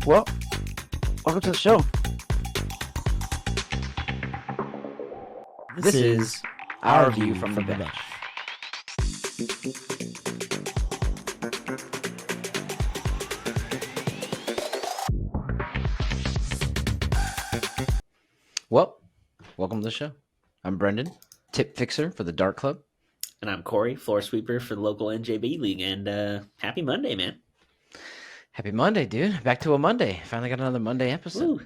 Well, welcome to the show. This is our view from the bench. Well, welcome to the show. I'm Brendan, tip fixer for the Dart Club. And I'm Corey, floor sweeper for the local NJB League. And happy Monday, man. Happy Monday, dude. Back to a Monday. Finally got another Monday episode. Woo.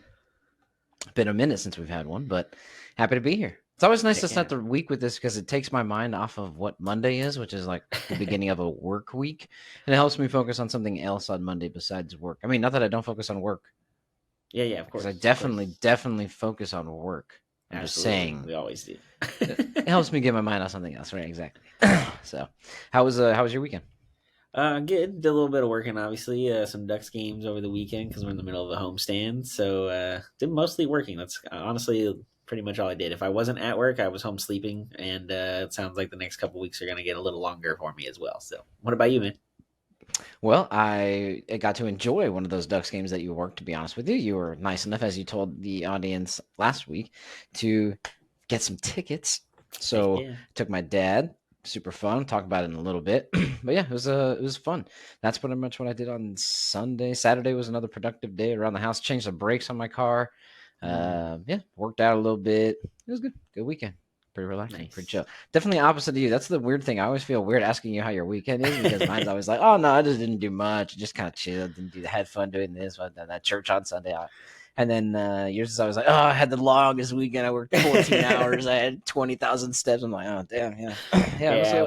Been a minute since we've had one, but happy to be here. It's always nice to start the week with this because it takes my mind off of what Monday is, which is like the beginning of a work week. And it helps me focus on something else on Monday besides work. I mean, not that I don't focus on work. Yeah, of course. Because I definitely focus on work. I'm Absolutely. just saying. We always do. It helps me get my mind on something else, right? Exactly. So, how was your weekend? Good. Did a little bit of working, obviously. Some Ducks games over the weekend because we're in the middle of a homestand. So, did mostly working. That's honestly pretty much all I did. If I wasn't at work, I was home sleeping. And it sounds like the next couple weeks are going to get a little longer for me as well. So, what about you, man? Well, I got to enjoy one of those Ducks games that you worked, to be honest with you. You were nice enough, as you told the audience last week, to get some tickets. So took my dad. Super fun. Talk about it in a little bit. But yeah, it was fun. That's pretty much what I did on Sunday. Saturday was another productive day around the house. Changed the brakes on my car. Worked out a little bit. It was good. Good weekend. Pretty relaxing, pretty chill. Definitely opposite of you. That's the weird thing. I always feel weird asking you how your weekend is because mine's always like, oh, no, I just didn't do much. Just kind of chilled. Had fun doing this. Went to that church on Sunday. And then yours is always like, oh, I had the longest weekend. I worked 14 hours. I had 20,000 steps. I'm like, oh, damn, yeah.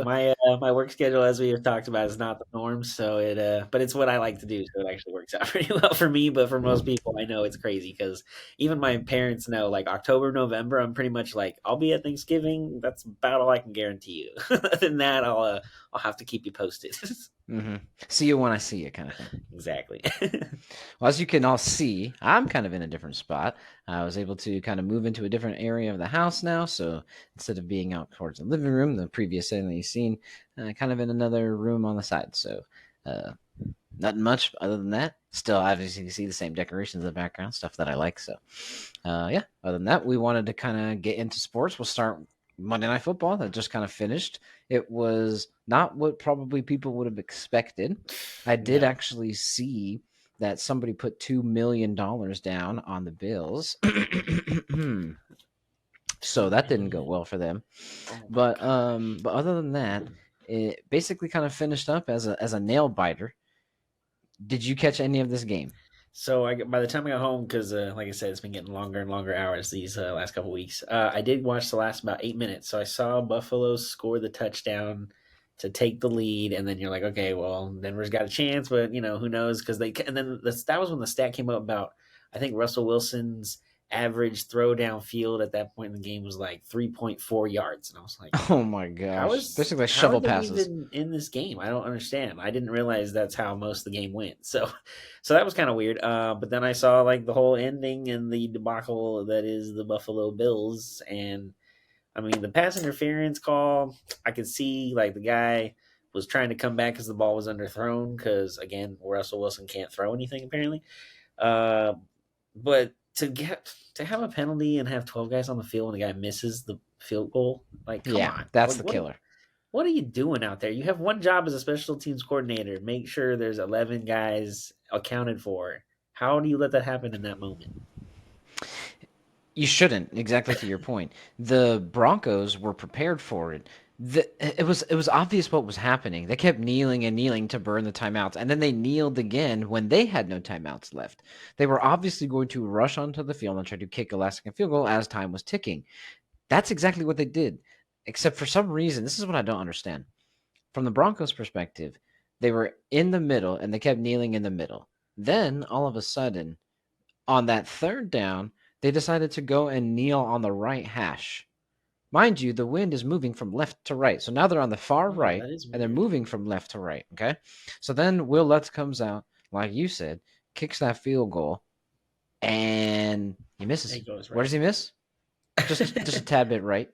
My work schedule, as we have talked about, is not the norm. So but it's what I like to do. So it actually works out pretty well for me. But for most people, I know it's crazy because even my parents know, like October, November, I'm pretty much like, I'll be at Thanksgiving. That's about all I can guarantee you. Other than that, I'll have to keep you posted. Mm-hmm. See you when I see you, kind of thing. Exactly. Well, as you can all see, I'm kind of in a different spot. I was able to kind of move into a different area of the house now. So instead of being out towards the living room, the previous setting that you've seen, kind of in another room on the side. So nothing much other than that. Still, obviously, you see the same decorations in the background, stuff that I like. So other than that, we wanted to kind of get into sports. We'll start Monday Night Football that just kind of finished. It was not what probably people would have expected. I did actually see that somebody put $2 million down on the Bills. So that didn't go well for them. But other than that, it basically kind of finished up as a nail biter. Did you catch any of this game? So by the time I got home, because like I said, it's been getting longer and longer hours these last couple weeks. I did watch the last about 8 minutes. So I saw Buffalo score the touchdown to take the lead, and then you're like, okay, well, Denver's got a chance, but who knows? Because that was when the stat came up about, I think Russell Wilson's average throw down field at that point in the game was like 3.4 yards, and I was like, oh my gosh, basically like shovel passes in this game. I don't understand. I didn't realize that's how most of the game went. So that was kind of weird. But then I saw like the whole ending and the debacle that is the Buffalo Bills, and I mean the pass interference call. I could see like the guy was trying to come back because the ball was underthrown. Because again, Russell Wilson can't throw anything apparently. But to have a penalty and have 12 guys on the field when the guy misses the field goal, like, come on. That's the killer. What are you doing out there? You have one job as a special teams coordinator. Make sure there's 11 guys accounted for. How do you let that happen in that moment? You shouldn't, exactly to your point. The Broncos were prepared for it. It was obvious what was happening. They kept kneeling and kneeling to burn the timeouts, and then they kneeled again when they had no timeouts left. They were obviously going to rush onto the field and try to kick a last-second field goal as time was ticking. That's exactly what they did, except for some reason, this is what I don't understand. From the Broncos' perspective, they were in the middle, and they kept kneeling in the middle. Then, all of a sudden, on that third down, they decided to go and kneel on the right hash. Mind you, the wind is moving from left to right. So now they're on the far right, and they're moving from left to right, okay? So then Will Lutz comes out, like you said, kicks that field goal, and he misses. He goes right. Where does he miss? Just a tad bit right.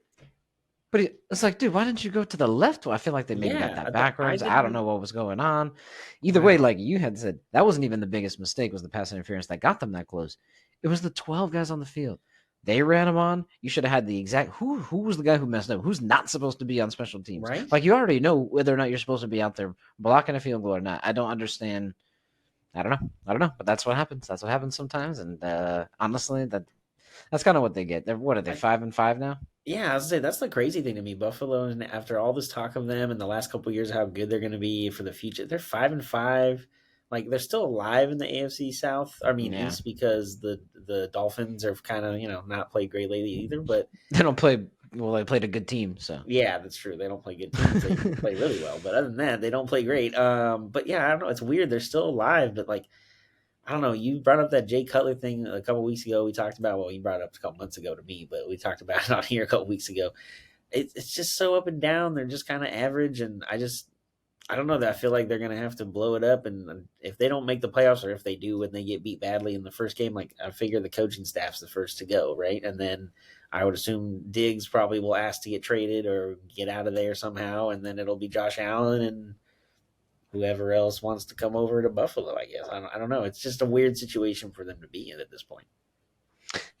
But it's like, dude, why didn't you go to the left? I feel like they maybe got Yeah, that I backwards. I don't didn't. know what was going on. Either way, Wow. like you had said, that wasn't even the biggest mistake. Was the pass interference that got them that close? It was the 12 guys on the field. They ran them on. You should have had the exact who was the guy who messed up? Who's not supposed to be on special teams? Right? Like you already know whether or not you're supposed to be out there blocking a field goal or not. I don't understand. I don't know. I don't know. But that's what happens. That's what happens sometimes. And honestly, that's kind of what they get. They're what are they I, 5-5 now? yeah, I was say that's the crazy thing to me. Buffalo, and after all this talk of them in the last couple of years, how good they're going to be for the future, they're 5-5. Like they're still alive in the AFC South. I mean Yeah, East, because the Dolphins have kind of not played great lately either. But they don't play. Well, they played a good team, so. yeah, that's true. They don't play good teams. They play really well, but other than that, they don't play great. But yeah, I don't know. It's weird. They're still alive, but like I don't know. You brought up that Jay Cutler thing a couple weeks ago. We talked about, well, you brought it up a couple months ago to me, but we talked about it on here a couple weeks ago. It's just so up and down. They're just kind of average, and I don't know, that I feel like they're gonna have to blow it up. And if they don't make the playoffs, or if they do and they get beat badly in the first game, like I figure the coaching staff's the first to go, right? And then I would assume Diggs probably will ask to get traded or get out of there somehow, and then it'll be Josh Allen and whoever else wants to come over to Buffalo, I guess. I don't know. It's just a weird situation for them to be in at this point.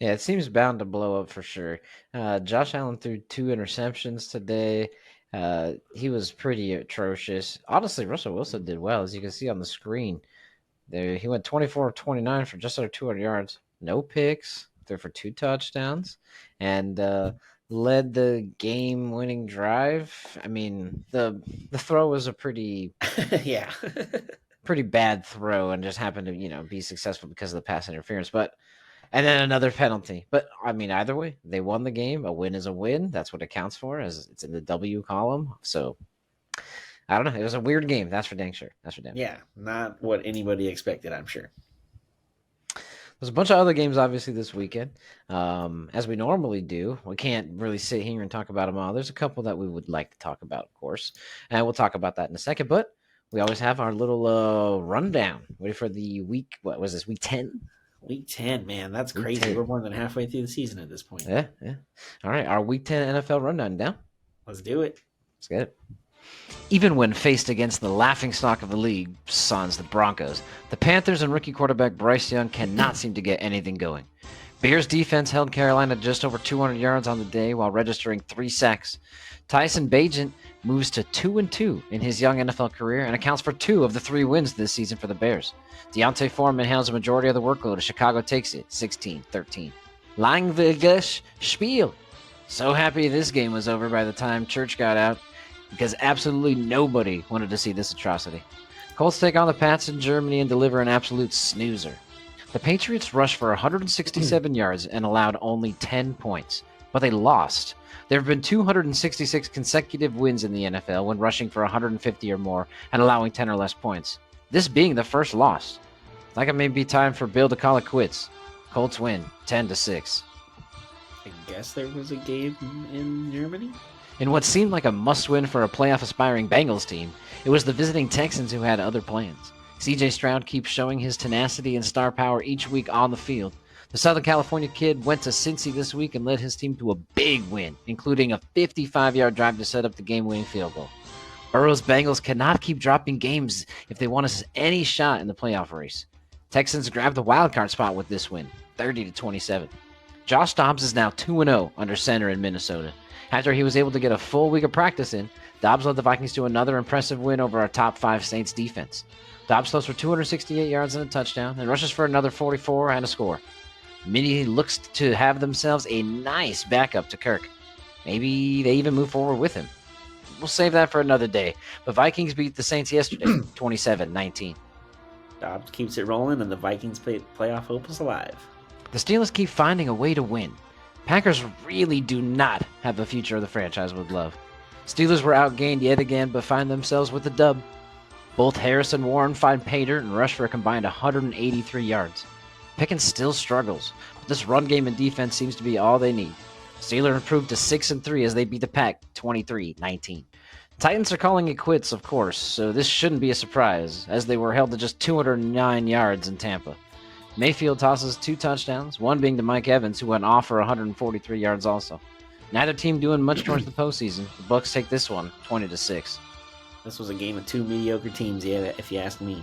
Yeah, it seems bound to blow up for sure. Josh Allen threw 2 interceptions today. He was pretty atrocious. Honestly, Russell Wilson did well, as you can see on the screen. There, he went 24 of 29 for just under 200 yards, no picks, threw for 2 touchdowns, and led the game-winning drive. I mean, the throw was a Yeah. pretty bad throw, and just happened to be successful because of the pass interference. But and then another penalty. But I mean, either way, they won the game. A win is a win. That's what it counts for, as it's in the W column. So I don't know. It was a weird game. That's for dang sure. That's for damn sure. Yeah. Not what anybody expected, I'm sure. There's a bunch of other games, obviously, this weekend. As we normally do, we can't really sit here and talk about them all. There's a couple that we would like to talk about, of course, and we'll talk about that in a second. But we always have our little rundown. Ready for the week? What was this? Week 10? Week 10, man. That's Week crazy. 10. We're more than halfway through the season at this point. Yeah, yeah. All right, our Week 10 NFL rundown down. Let's do it. Let's get it. Even when faced against the laughingstock of the league, sans the Broncos, the Panthers and rookie quarterback Bryce Young cannot seem to get anything going. Bears defense held Carolina just over 200 yards on the day while registering 3 sacks. Tyson Bagent moves to 2-2 in his young NFL career and accounts for 2 of the 3 wins this season for the Bears. Deontay Foreman handles a majority of the workload as Chicago takes it 16-13. Langwegisch Spiel. So happy this game was over by the time Church got out, because absolutely nobody wanted to see this atrocity. Colts take on the Pats in Germany and deliver an absolute snoozer. The Patriots rushed for 167 yards and allowed only 10 points, but they lost. There have been 266 consecutive wins in the NFL when rushing for 150 or more and allowing 10 or less points, this being the first loss. Like it may be time for Bill to call it quits. Colts win 10-6. I guess there was a game in Germany. In what seemed like a must-win for a playoff-aspiring Bengals team, it was the visiting Texans who had other plans. CJ Stroud keeps showing his tenacity and star power each week on the field. The Southern California kid went to Cincy this week and led his team to a big win, including a 55-yard drive to set up the game-winning field goal. Burrow's Bengals cannot keep dropping games if they want any shot in the playoff race. Texans grabbed the wildcard spot with this win, 30-27. Josh Dobbs is now 2-0 under center in Minnesota. After he was able to get a full week of practice in, Dobbs led the Vikings to another impressive win over our top 5 Saints defense. Dobbs throws for 268 yards and a touchdown and rushes for another 44 and a score. Minnie looks to have themselves a nice backup to Kirk. Maybe they even move forward with him. We'll save that for another day. But Vikings beat the Saints yesterday, 27-19. Dobbs keeps it rolling, and the Vikings playoff hope is alive. The Steelers keep finding a way to win. Packers really do not have a future the franchise would love. Steelers were outgained yet again, but find themselves with the dub. Both Harris and Warren find Pater and rush for a combined 183 yards. Pickens still struggles, but this run game and defense seems to be all they need. Steelers improved to 6-3 as they beat the Pack 23-19. Titans are calling it quits, of course, so this shouldn't be a surprise, as they were held to just 209 yards in Tampa. Mayfield tosses 2 touchdowns, one being to Mike Evans, who went off for 143 yards also. Neither team doing much towards the postseason. The Bucks take this one, 20-6. This was a game of two mediocre teams, yeah, if you ask me.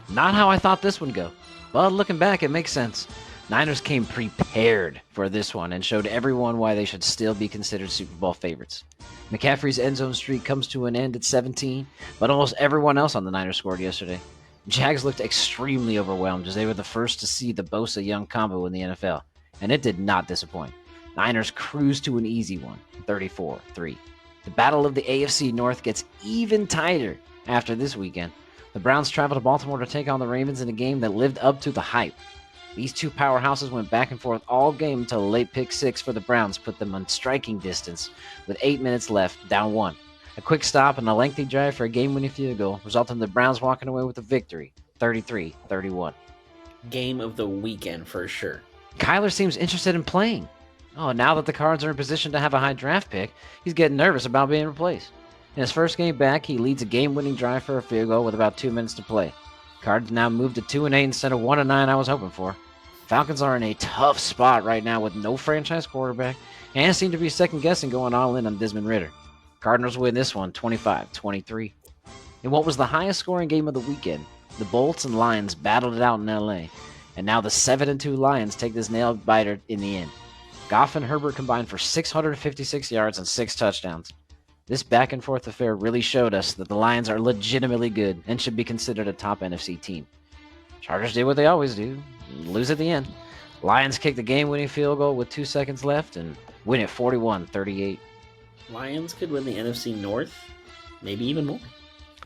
Not how I thought this would go, but looking back, it makes sense. Niners came prepared for this one and showed everyone why they should still be considered Super Bowl favorites. McCaffrey's end zone streak comes to an end at 17, but almost everyone else on the Niners scored yesterday. Jags looked extremely overwhelmed as they were the first to see the Bosa Young combo in the NFL, and it did not disappoint. Niners cruised to an easy one, 34-3. The battle of the AFC North gets even tighter after this weekend. The Browns travel to Baltimore to take on the Ravens in a game that lived up to the hype. These two powerhouses went back and forth all game until a late pick six for the Browns put them on striking distance with 8 minutes left, down one. A quick stop and a lengthy drive for a game-winning field goal resulted in the Browns walking away with a victory, 33-31. Game of the weekend for sure. Kyler seems interested in playing. Oh, now that the Cards are in position to have a high draft pick, he's getting nervous about being replaced. In his first game back, he leads a game-winning drive for a field goal with about 2 minutes to play. Cards now moved to 2-8 instead of 1-9 I was hoping for. Falcons are in a tough spot right now with no franchise quarterback and seem to be second-guessing going all in on Desmond Ridder. Cardinals win this one 25-23. In what was the highest scoring game of the weekend, the Bolts and Lions battled it out in LA, and now the 7-2 Lions take this nail-biter in the end. Goff and Herbert combined for 656 yards and 6 touchdowns. This back-and-forth affair really showed us that the Lions are legitimately good and should be considered a top NFC team. Chargers did what they always do, lose at the end. Lions kicked the game-winning field goal with 2 seconds left and win it 41-38. Lions could win the NFC North, maybe even more.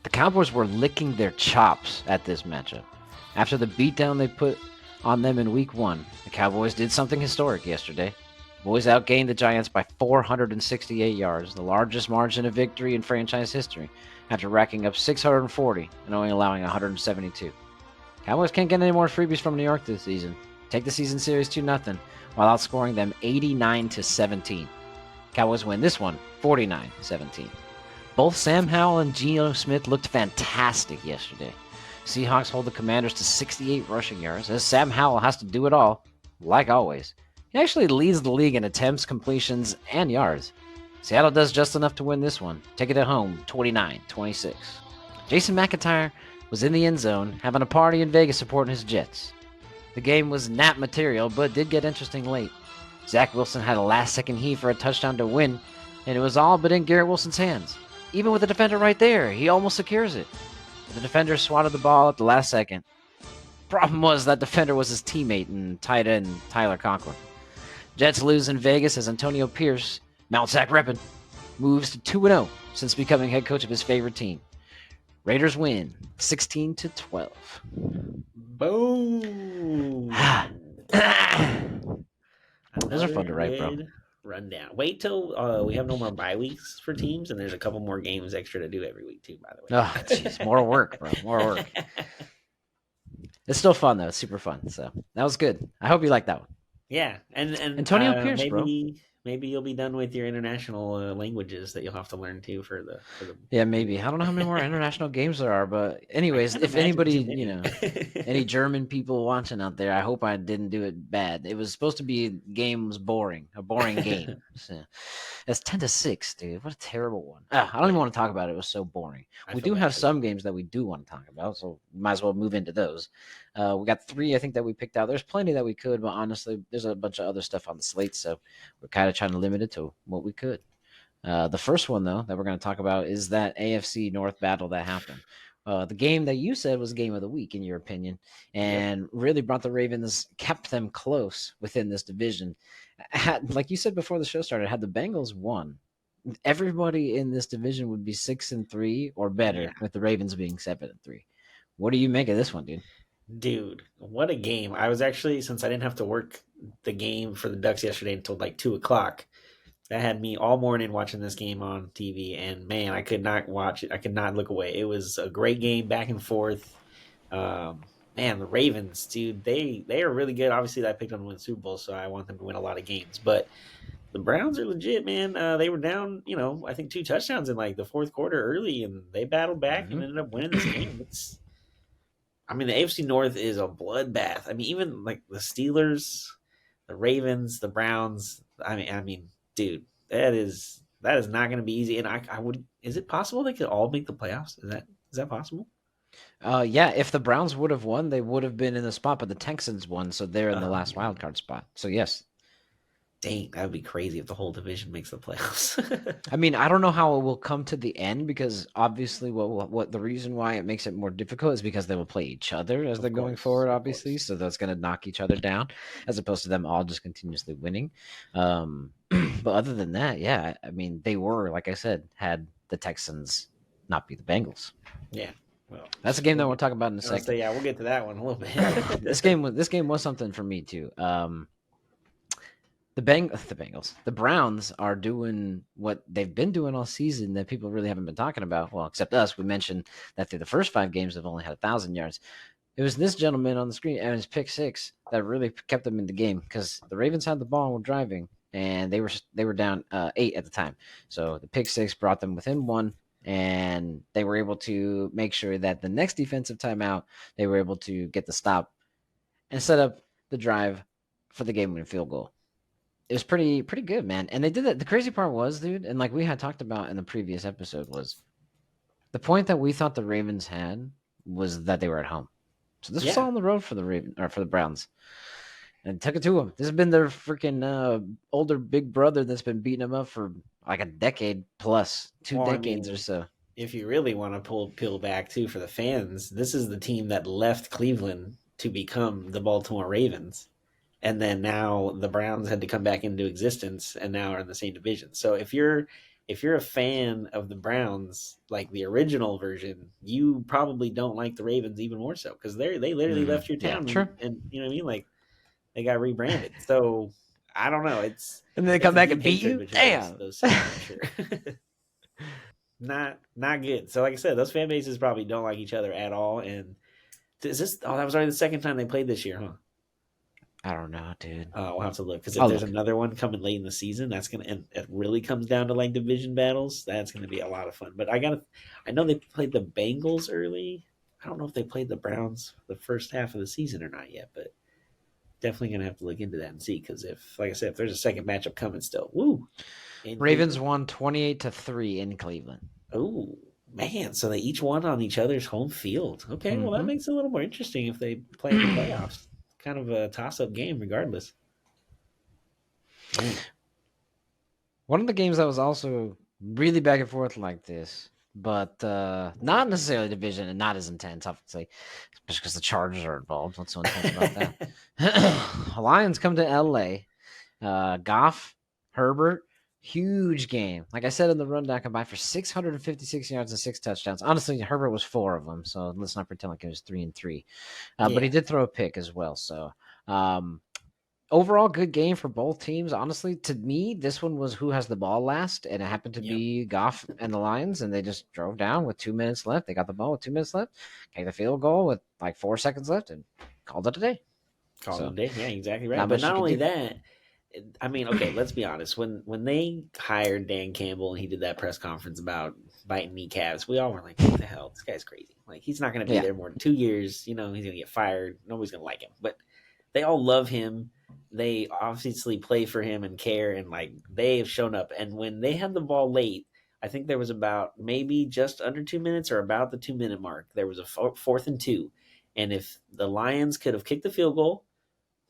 The Cowboys were licking their chops at this matchup. After the beatdown they put on them in Week 1, the Cowboys did something historic yesterday. The Boys outgained the Giants by 468 yards, the largest margin of victory in franchise history, after racking up 640 and only allowing 172. Cowboys can't get any more freebies from New York this season. Take the season series 2-0 while outscoring them 89-17. Cowboys win this one 49-17. Both Sam Howell and Geno Smith looked fantastic yesterday. Seahawks hold the Commanders to 68 rushing yards, as Sam Howell has to do it all, like always. He actually leads the league in attempts, completions, and yards. Seattle does just enough to win this one. Take it at home, 29-26. Jason McIntyre was in the end zone, having a party in Vegas supporting his Jets. The game was nap material, but did get interesting late. Zach Wilson had a last-second heave for a touchdown to win, and it was all but in Garrett Wilson's hands. Even with the defender right there, he almost secures it. The defender swatted the ball at the last second. Problem was that defender was his teammate and tight end Tyler Conklin. Jets lose in Vegas as Antonio Pierce, Mount Sac reppin', moves to 2-0 since becoming head coach of his favorite team. Raiders win 16-12. Boom. Those are fun to write, bro. Rundown. Wait till we have no more bye weeks for teams, and there's a couple more games extra to do every week too. By the way. Oh, jeez, more work, bro. More work. It's still fun though. It's super fun. So that was good. I hope you like that one. Yeah, and Antonio Pierce, maybe you'll be done with your international languages that you'll have to learn too for the. Yeah, maybe. I don't know how many more international games there are, but anyways, if anybody, any German people watching out there, I hope I didn't do it bad. It was supposed to be a boring game. So, it's 10-6, dude. What a terrible one. I don't even want to talk about it. It was so boring. We do have some games that we do want to talk about, so we might as well move into those. We got 3, I think, that we picked out. There's plenty that we could, but honestly, there's a bunch of other stuff on the slate, so we're kind of trying to limit it to what we could. The first one, though, that we're going to talk about is that AFC North battle that happened. The game that you said was game of the week, in your opinion, and really brought the Ravens, kept them close within this division. Like you said before the show started, had the Bengals won, everybody in this division would be 6-3 or better, with the Ravens being 7-3. What do you make of this one, dude? Dude, what a game. I was actually, since I didn't have to work the game for the Ducks yesterday until like 2:00, that had me all morning watching this game on TV, and man, I could not watch it. I could not look away. It was a great game, back and forth. Man, the Ravens, dude, they are really good. Obviously, I picked them to win Super Bowl, so I want them to win a lot of games. But the Browns are legit, man. They were down, I think 2 touchdowns in like the fourth quarter early, and they battled back and ended up winning this game. The AFC North is a bloodbath. I mean, even like the Steelers, the Ravens, the Browns. Dude, that is not going to be easy. And I would. Is it possible they could all make the playoffs? Is that possible? Yeah, if the Browns would have won, they would have been in the spot, but the Texans won, so they're in the Oh last wild man, card spot. So yes, dang, that would be crazy if the whole division makes the playoffs. I mean, I don't know how it will come to the end because obviously, what the reason why it makes it more difficult is because they will play each other as they're going forward, Of obviously. course. So that's going to knock each other down, as opposed to them all just continuously winning. But other than that, yeah, I mean, they were, like I said, had the Texans not be the Bengals. Yeah. Well, That's a game we'll that we'll get. talk about in a I'll second. say yeah, we'll get to that one a little this bit. game was something for me too. The Bengals, the Browns are doing what they've been doing all season that people really haven't been talking about. Well, except us. We mentioned that through the first 5 games they've only had 1,000 yards. It was this gentleman on the screen and his pick six that really kept them in the game because the Ravens had the ball and were driving, and they were down 8 at the time. So the pick six brought them within one, and they were able to make sure that the next defensive timeout they were able to get the stop and set up the drive for the game-winning field goal. It was pretty good, man. And they did that. The crazy part was, dude, and like we had talked about in the previous episode, was the point that we thought the Ravens had was that they were at home. So this was Yeah. all on the road for the for the Browns, and took it to them. This has been their freaking older big brother that's been beating them up for like a decade plus, two Well, I decades or mean, so. if you really want to peel back too for the fans, this is the team that left Cleveland to become the Baltimore Ravens. And then now the Browns had to come back into existence and now are in the same division. So if you're a fan of the Browns, like the original version, you probably don't like the Ravens even more so because they literally left your Yeah, town true. and you know what I mean? Like they got rebranded. So I don't know. And then they It's come a back deep and beat hatred you. between those Damn. those cities, I'm sure. Not good. So like I said, those fan bases probably don't like each other at all. And is this? Oh, that was already the second time they played this year, huh? I don't know, dude. We'll have to look because if I'll there's look. another one coming late in the season, that's gonna and it really comes down to like division battles. That's gonna be a lot of fun. But I know they played the Bengals early. I don't know if they played the Browns the first half of the season or not yet, but definitely gonna have to look into that and see because if, like I said, if there's a second matchup coming still, woo, in Ravens Cleveland. won 28-3 in Cleveland. Oh man, so they each won on each other's home field. Okay, well that Mm-hmm. makes it a little more interesting if they play in the playoffs. Kind of a toss-up game, regardless. Dang. One of the games that was also really back and forth like this, but not necessarily division and not as intense, obviously, just because the Chargers are involved. What's so intense about that? Lions come to LA. Goff, Herbert, huge game. Like I said in the rundown, combined for 656 yards and 6 touchdowns. Honestly, Herbert was 4 of them, so let's not pretend like it was 3-3. But he Yeah. did throw a pick as well. So um, overall, good game for both teams. Honestly, to me, this one was who has the ball last, and it happened to Yep. be Goff and the Lions, and they just drove down with 2 minutes left. They got the ball with 2 minutes left, kicked the field goal with like 4 seconds left, and called it a day. Call it a So day. Yeah, exactly right. not But much you not could only do. that, I mean, okay, let's be honest. When they hired Dan Campbell and he did that press conference about biting kneecaps, we all were like, "What the hell? This guy's crazy. Like, he's not going to be Yeah, there more than 2 years. You know, he's going to get fired. Nobody's going to like him." But they all love him. They obviously play for him and care, and like they have shown up. And when they had the ball late, I think there was about maybe just under 2 minutes or about the 2 minute mark. There was a fourth and two, and if the Lions could have kicked the field goal,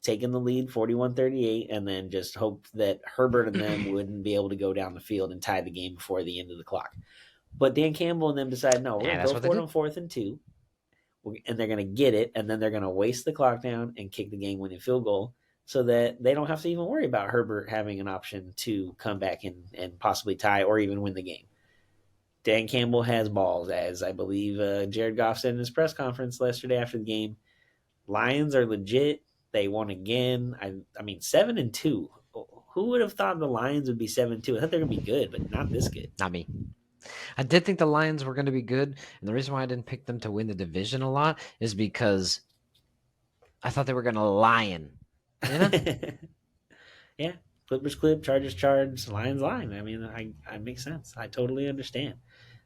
taken the lead 41-38, and then just hoped that Herbert and them wouldn't be able to go down the field and tie the game before the end of the clock. But Dan Campbell and them decided, no, we're yeah, going to that's go what they for it did. on fourth and two, and they're going to get it, and then they're going to waste the clock down and kick the game-winning field goal so that they don't have to even worry about Herbert having an option to come back and possibly tie or even win the game. Dan Campbell has balls, as I believe Jared Goff said in his press conference yesterday after the game. Lions are legit. They won again. I mean 7-2. Who would have thought the Lions would be 7-2? I thought they're gonna be good, but not this good. Not me. I did think the Lions were going to be good, and the reason why I didn't pick them to win the division a lot is because I thought they were going to lion. You know? Yeah, Clippers clip, Chargers charge, Lions line. I mean, I make sense. I totally understand.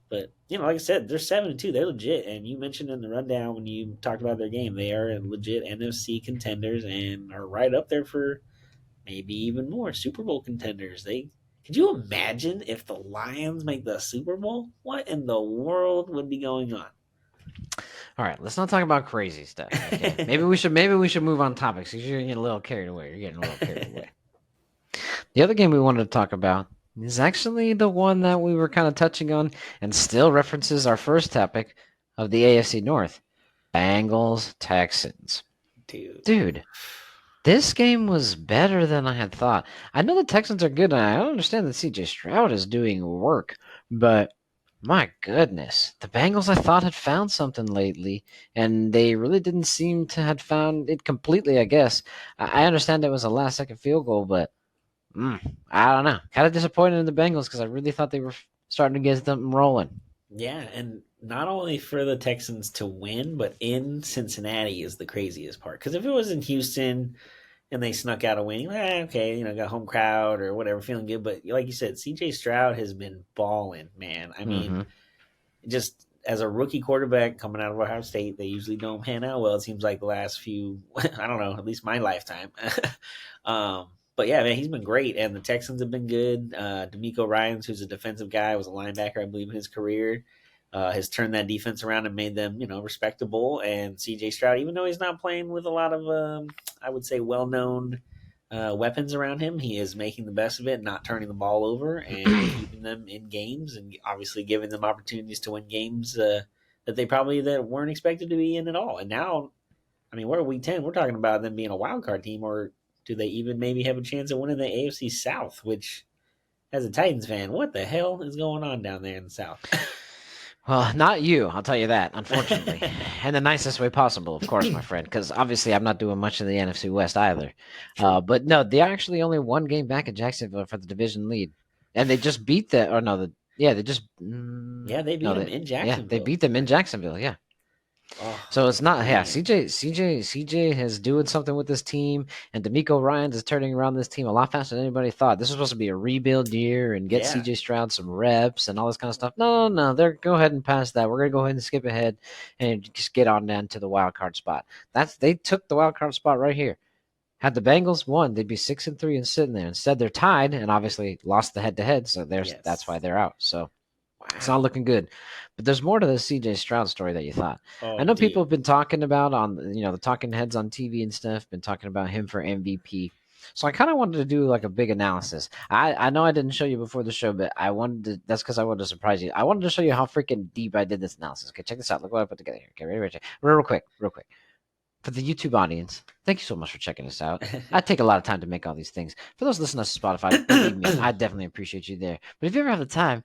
But like I said, they're 7-2. They're legit. And you mentioned in the rundown when you talked about their game, they are legit NFC contenders and are right up there for maybe even more Super Bowl contenders. They Could you imagine if the Lions make the Super Bowl? What in the world would be going on? All right, let's not talk about crazy stuff. Okay, maybe we should move on topics because you're getting a little carried away. You're getting a little carried away. The other game we wanted to talk about is actually the one that we were kind of touching on and still references our first topic of the AFC North. Bengals Texans. Dude. Dude, this game was better than I had thought. I know the Texans are good, and I understand that CJ Stroud is doing work, but my goodness, the Bengals I thought had found something lately, and they really didn't seem to have found it completely, I guess. I understand it was a last second field goal, but I don't know. Kind of disappointed in the Bengals because I really thought they were starting to get them rolling. Yeah, and not only for the Texans to win, but in Cincinnati is the craziest part. Because if it was in Houston and they snuck out a win, okay, got home crowd or whatever, feeling good. But like you said, CJ Stroud has been balling, man. I mean, Mm-hmm. just as a rookie quarterback coming out of Ohio State, they usually don't pan out well. It seems like the last few, I don't know, at least my lifetime. But yeah, man, he's been great, and the Texans have been good. D'Amico Ryans, who's a defensive guy, was a linebacker, I believe, in his career, has turned that defense around and made them, respectable. And C.J. Stroud, even though he's not playing with a lot of, I would say, well-known weapons around him, he is making the best of it, not turning the ball over, and keeping them in games, and obviously giving them opportunities to win games that they probably that weren't expected to be in at all. And now, I mean, we're at week 10. We're talking about them being a wild card team, or do they even maybe have a chance of winning the AFC South? Which, as a Titans fan, what the hell is going on down there in the South? Well, not you, I'll tell you that, unfortunately. In the nicest way possible, of course, my friend, because obviously I'm not doing much in the NFC West either. But no, they're actually only one game back at Jacksonville for the division lead. And they just beat the, or no, they just, Yeah, they beat no, them in they Jacksonville. beat them in Jacksonville, yeah. Oh So it's not, yeah. man, CJ has doing something with this team, and D'Amico Ryan's is turning around this team a lot faster than anybody thought. This was supposed to be a rebuild year and get yeah, CJ Stroud some reps and all this kind of stuff. No, they're go ahead and pass that. We're gonna go ahead and skip ahead and just get on down to the wild card spot. They took the wild card spot right here. Had the Bengals won, they'd be 6-3 and sitting there. Instead, they're tied and obviously lost the head to head, so that's why yes, they're out. So it's not wow. looking good. But there's more to the CJ Stroud story that you thought. I Oh know people dude, have been talking about on the talking heads on TV and stuff, been talking about him for MVP. So I kind of wanted to do like a big analysis. I know I didn't show you before the show, but I wanted to. That's because I wanted to surprise you. I wanted to show you how freaking deep I did this analysis. Okay, check this out. Look what I put together here. Okay, ready. Real quick. For the YouTube audience, thank you so much for checking us out. I take a lot of time to make all these things. For those listening to Spotify, believe me, I definitely appreciate you there. But if you ever have the time,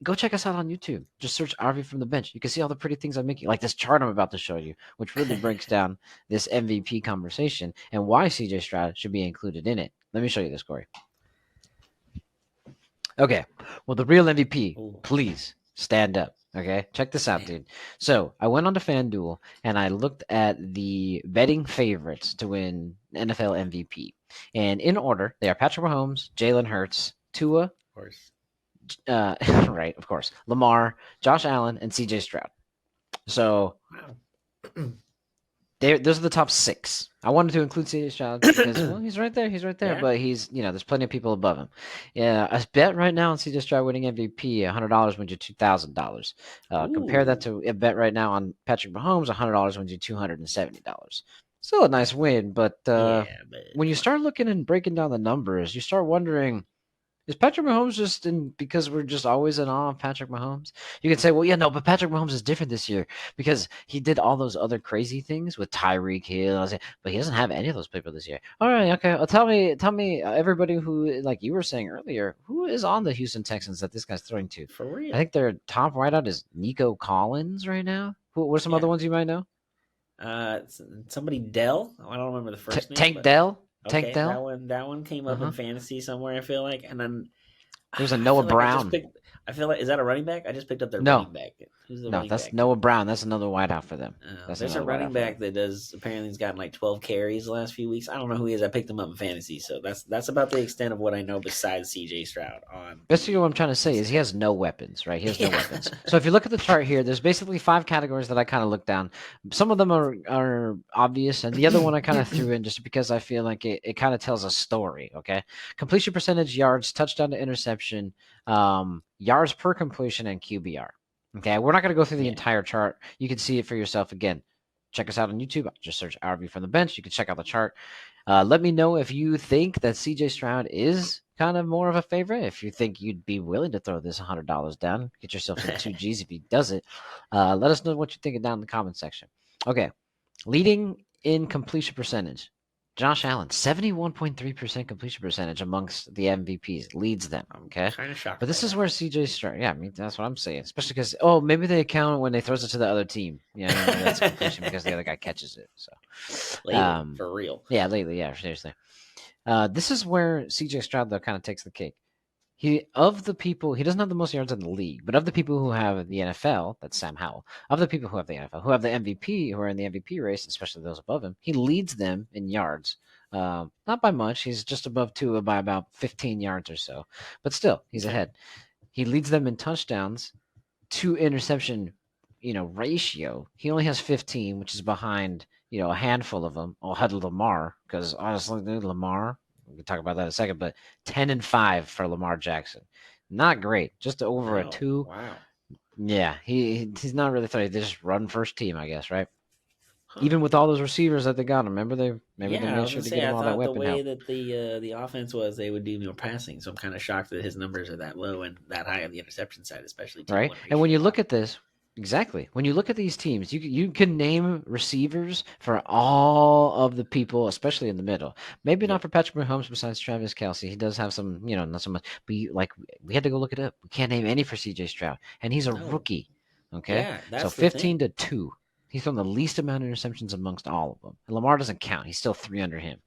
go check us out on YouTube. Just search RV from the bench. You can see all the pretty things I'm making, like this chart I'm about to show you, which really breaks down this MVP conversation and why CJ Stroud should be included in it. Let me show you this, Corey. Okay. Well, the real MVP, Ooh, please stand up. Okay. Check this out, man, dude. So I went on to FanDuel and I looked at the betting favorites to win NFL MVP. And in order, they are Patrick Mahomes, Jalen Hurts, Tua, of course. right, of course, Lamar, Josh Allen, and CJ Stroud. So Wow. those are the top six. I wanted to include CJ Stroud because, well, he's right there. He's right there. Yeah. But there's plenty of people above him. Yeah, a bet right now on CJ Stroud winning MVP, $100 wins you $2,000. Compare that Ooh. to a bet right now on Patrick Mahomes, $100 wins you $270. Still a nice win, but Yeah, but when you come on. start looking and breaking down the numbers, you start wondering, is Patrick Mahomes just in because we're just always in awe of Patrick Mahomes? You can say, well, yeah, no, but Patrick Mahomes is different this year because he did all those other crazy things with Tyreek Hill, but he doesn't have any of those people this year. All right, okay. Well, tell me, everybody who, like you were saying earlier, who is on the Houston Texans that this guy's throwing to? For I real. think their top wideout is Nico Collins right now. What are some Yeah. other ones you might know? Somebody Dell. I don't remember the first name, Tank but Dell. Tank okay, Dell. that one came Uh up huh. in fantasy somewhere. I feel like, and then There's a I Noah feel like I just Brown. picked. I feel like, is that a running back? I just picked up their No, running back. Who's the no, running that's back? Noah Brown. That's another wideout for them. That's There's a another wideout running for them. back that does apparently he's gotten like 12 carries the last few weeks. I don't know who he is. I picked him up in fantasy, so that's about the extent of what I know besides CJ Stroud on Basically, what I'm trying to the say is he Saints. has no weapons, right? He has no Yeah. weapons. So if you look at the chart here, there's basically five categories that I kind of looked down. Some of them are obvious, and the other one I kind of threw in just because I feel like it kind of tells a story. Okay, completion percentage, yards, touchdown to interception, yards per completion, and QBR. Okay, we're not going to go through the Yeah. entire chart. You can see it for yourself again. Check us out on YouTube. Just search Our View from the Bench. You can check out the chart. Let me know if you think that CJ Stroud is kind of more of a favorite. If you think you'd be willing to throw this $100 down, get yourself some 2Gs if he does it. Let us know what you're thinking down in the comment section. Okay, leading in completion percentage. Josh Allen, 71.3% completion percentage amongst the MVPs, leads them. I'm Okay. kind of shocked But by this is that. where CJ Stroud, yeah, I mean, that's what I'm saying. Especially because, maybe they account when they throws it to the other team. Yeah, maybe that's completion because the other guy catches it. So, Lately, for real. yeah, lately, yeah, seriously. This is where CJ Stroud though kind of takes the cake. He doesn't have the most yards in the league, but of the people who have the NFL, that's Sam Howell. Of the people who have the NFL, who have the MVP, who are in the MVP race, especially those above him, he leads them in yards. Not by much. He's just above Tua by about 15 yards or so, but still, he's Okay. ahead. He leads them in touchdowns to interception, ratio. He only has 15, which is behind, a handful of them. I'll had Lamar because honestly, Lamar. We can talk about that in a second, but 10-5 for Lamar Jackson, not great. Just over a Oh, two. wow. Yeah, he's not really throwing. They just run first team, I guess, right? Huh. Even with all those receivers that they got, remember they Yeah, I made was sure gonna to get say him I all that thought the weapon way help. that the offense was, they would do more passing. So I'm kind of shocked that his numbers are that low and that high on the interception side, especially to Right? one And when ratio. you Wow. look at this, exactly. When you look at these teams, you can name receivers for all of the people, especially in the middle. Maybe not Yep. for Patrick Mahomes besides Travis Kelsey. He does have some, not so much. But we had to go look it up. We can't name any for CJ Stroud, and he's a No. rookie. Okay, Yeah, so that's the 15 thing. to 2. He's thrown the least amount of interceptions amongst all of them. And Lamar doesn't count. He's still 3 under him.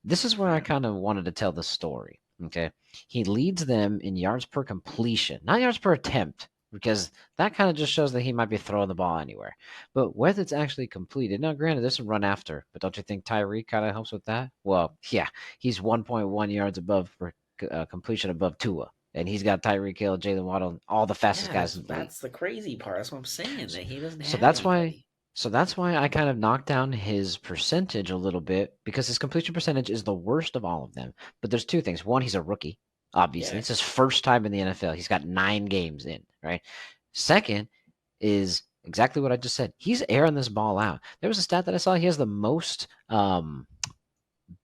This is where I Wow. kind of wanted to tell the story. Okay. He leads them in yards per completion, not yards per attempt, because that kind of just shows that he might be throwing the ball anywhere. But whether it's actually completed, now granted, there's some run after, but don't you think Tyreek kind of helps with that? Well, yeah, he's 1.1 yards above for completion above Tua. And he's got Tyreek Hill, Jalen Waddle, all the fastest Yeah, guys that's in the league. that's the crazy part. That's what I'm saying, that he doesn't So have that's why anybody. so that's why I kind of knocked down his percentage a little bit because his completion percentage is the worst of all of them. But there's two things. One, he's a rookie. Obviously, Yeah. it's his first time in the NFL. He's got 9 games in, right? Second is exactly what I just said. He's airing this ball out. There was a stat that I saw. He has the most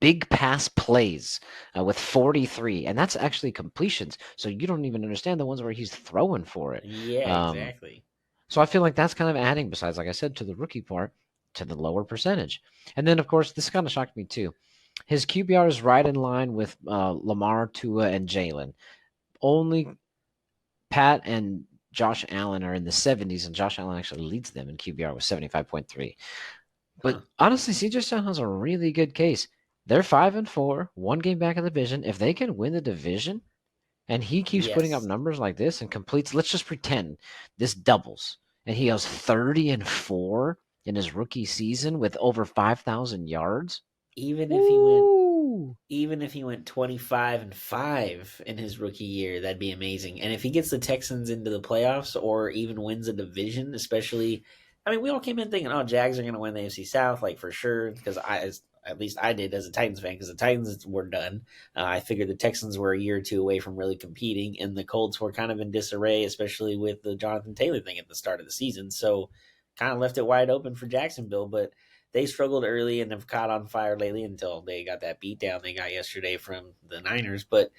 big pass plays with 43, and that's actually completions. So you don't even understand the ones where he's throwing for it. Yeah, Um, exactly. so I feel like that's kind of adding, besides, like I said, to the rookie part, to the lower percentage. And then, of course, this kind of shocked me too. His QBR is right in line with Lamar, Tua, and Jalen. Only Pat and Josh Allen are in the 70s, and Josh Allen actually leads them in QBR with 75.3. But Huh. honestly, CJ Stroud has a really good case. They're 5-4, 1 game back of the division. If they can win the division, and he keeps putting up Yes. numbers like this and completes, let's just pretend this doubles and he goes 30-4 in his rookie season with over 5,000 yards. Even if he went Woo! even if he went 25-5 in his rookie year, that'd be amazing. And if he gets the Texans into the playoffs or even wins a division, especially, I mean, we all came in thinking, oh, Jags are going to win the AFC South, like for sure, because at least I did as a Titans fan, because the Titans were done. I figured the Texans were a year or two away from really competing, and the Colts were kind of in disarray, especially with the Jonathan Taylor thing at the start of the season. So kind of left it wide open for Jacksonville, but they struggled early and have caught on fire lately until they got that beat down they got yesterday from the Niners. But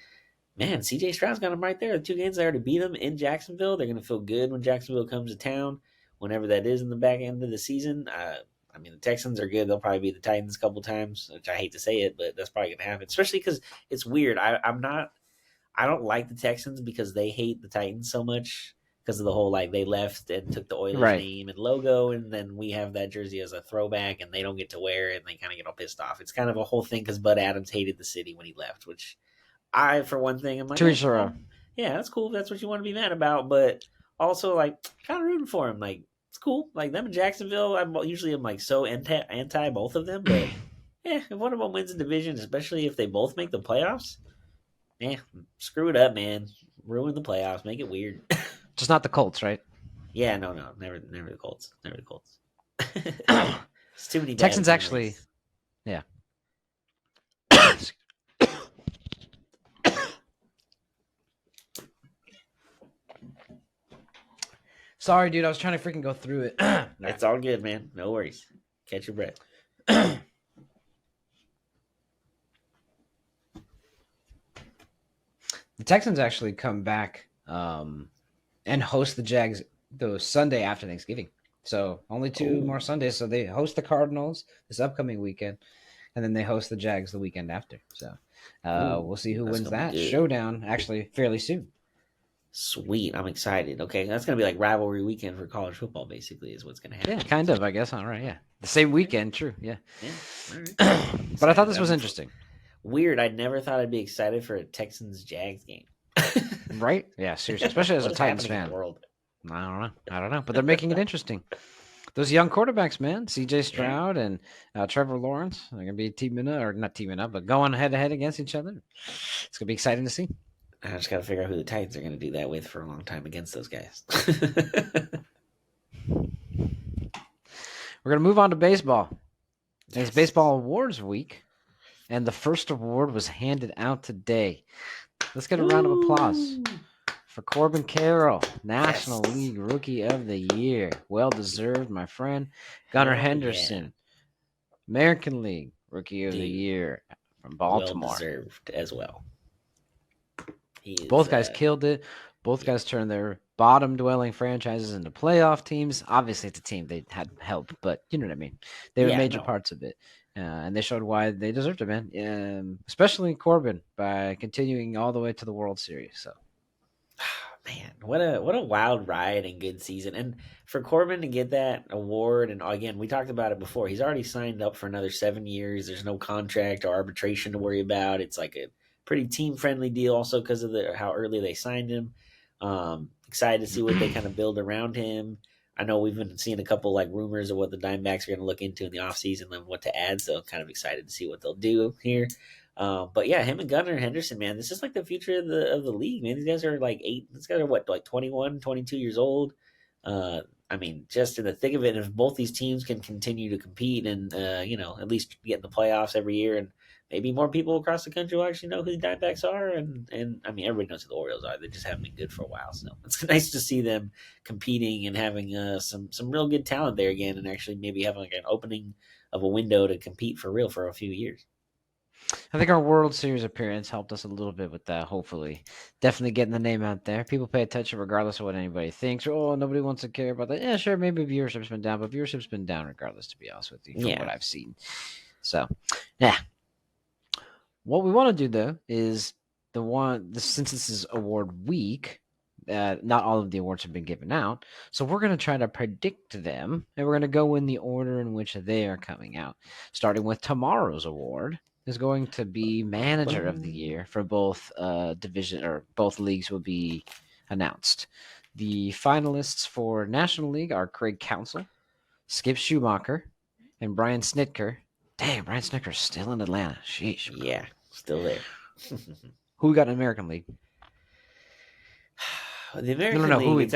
man, CJ Stroud's got them right there. The 2 games there to beat them in Jacksonville. They're going to feel good when Jacksonville comes to town, whenever that is in the back end of the season. I mean, the Texans are good. They'll probably beat the Titans a couple times, which I hate to say it, but that's probably going to happen. Especially because it's weird. I'm not I don't like the Texans because they hate the Titans so much because of the whole like they left and took the Oilers Right. name and logo, and then we have that jersey as a throwback, and they don't get to wear it, and they kind of get all pissed off. It's kind of a whole thing because Bud Adams hated the city when he left, which I, for one thing, I'm like, To each their well, own. Yeah, that's cool if that's what you want to be mad about, but also like kind of rooting for him. Like it's cool. Like them in Jacksonville, I'm usually like so anti both of them, but yeah, if one of them wins a division, especially if they both make the playoffs, yeah, screw it up, man. Ruin the playoffs, make it weird. Just not the Colts, right? Yeah, no, never the Colts, never the Colts. It's too many bad Texans actually, memories. yeah. Sorry, dude. I was trying to freaking go through it. It's all good, man. No worries. Catch your breath. The Texans actually come back and host the Jags the Sunday after Thanksgiving. So only two more Sundays. So they host the Cardinals this upcoming weekend, and then they host the Jags the weekend after. So we'll see who wins that showdown actually fairly soon. Sweet. I'm excited. Okay. That's going to be like rivalry weekend for college football, basically, is what's going to happen. Yeah, kind of, I guess. All right. Yeah. The same weekend. True. Yeah. Yeah. All right. But I thought this was interesting. Weird. I never thought I'd be excited for a Texans Jags game. Right? Yeah, seriously. Especially as a Titans fan. I don't know. But they're making it interesting. Those young quarterbacks, man, CJ Stroud and Trevor Lawrence, they're going to be teaming up, or not teaming up, but going head to head against each other. It's going to be exciting to see. I just got to figure out who the Titans are going to do that with for a long time against those guys. We're going to move on to baseball. Yes. It's Baseball Awards week, and the first award was handed out today. Let's get a round of applause for Corbin Carroll, National League Rookie of the Year. Well deserved, my friend. Gunnar Henderson, American League Rookie of the Year from Baltimore. Well deserved as well. Both guys killed it. Both guys turned their bottom-dwelling franchises into playoff teams. Obviously, it's a team they had help, but you know what I mean. They were major parts of it, and they showed why they deserved it, man. Especially Corbin by continuing all the way to the World Series. So, man, what a wild ride and good season. And for Corbin to get that award, and again, we talked about it before. He's already signed up for another 7 years. There's no contract or arbitration to worry about. It's like a pretty team-friendly deal also because of how early they signed him. Excited to see what they kind of build around him. I know we've been seeing a couple like rumors of what the Diamondbacks are going to look into in the offseason and what to add, so I'm kind of excited to see what they'll do here. But yeah, him and Gunnar Henderson, man, this is like the future of the league, man. These guys are like these guys are what, like 21, 22 years old. I mean, just in the thick of it, if both these teams can continue to compete and, at least get in the playoffs every year, and maybe more people across the country will actually know who the Diamondbacks are. And I mean, everybody knows who the Orioles are. They just haven't been good for a while. So it's nice to see them competing and having some real good talent there again, and actually maybe having like an opening of a window to compete for real for a few years. I think our World Series appearance helped us a little bit with that, hopefully. Definitely getting the name out there. People pay attention regardless of what anybody thinks. Oh, nobody wants to care about that. Yeah, sure, maybe viewership's been down, but viewership's been down regardless, to be honest with you, from what I've seen. So, yeah. What we want to do, though, is since this is award week, not all of the awards have been given out, so we're going to try to predict them, and we're going to go in the order in which they are coming out, starting with tomorrow's award. Is going to be Manager of the Year for both division, or both leagues will be announced. The finalists for National League are Craig Counsell, Skip Schumacher, and Brian Snitker. Dang, Brian Snitker's still in Atlanta. Sheesh. Yeah, still there. Who we got in American League? The American League,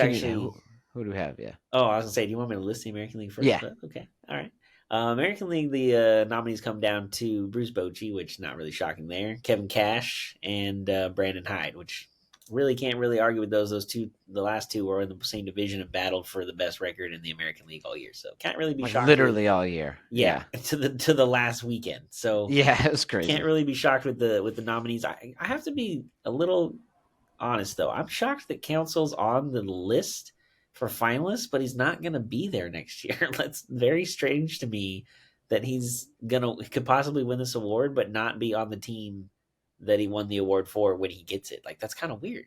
who do we have? Yeah. Oh, I was going to say, do you want me to list the American League first? Yeah. Okay, all right. American League, the nominees come down to Bruce Bochy, which is not really shocking there, Kevin Cash, and Brandon Hyde, which really can't really argue with those. Those two, the last two, were in the same division and battled for the best record in the American League all year. So can't really be shocked. Literally all year. Yeah, to the last weekend. So yeah, it was crazy. Can't really be shocked with the nominees. I have to be a little honest though. I'm shocked that Counsell's on the list for finalists, but he's not going to be there next year. That's very strange to me that he could possibly win this award, but not be on the team that he won the award for when he gets it. Like, that's kind of weird.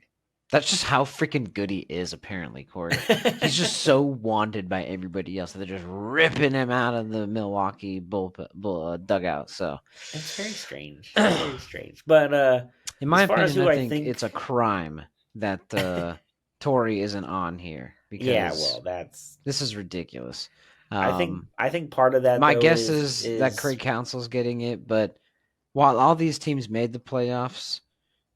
That's just how freaking good he is, apparently, Corey. He's just so wanted by everybody else that they're just ripping him out of the Milwaukee dugout. So it's very strange. Very strange. But in my opinion, I think it's a crime that Tory isn't on here Yeah, because well, that's. this is ridiculous. I think Um, I think part of that my though guess is is that is Craig Counsell's getting it, but while all these teams made the playoffs,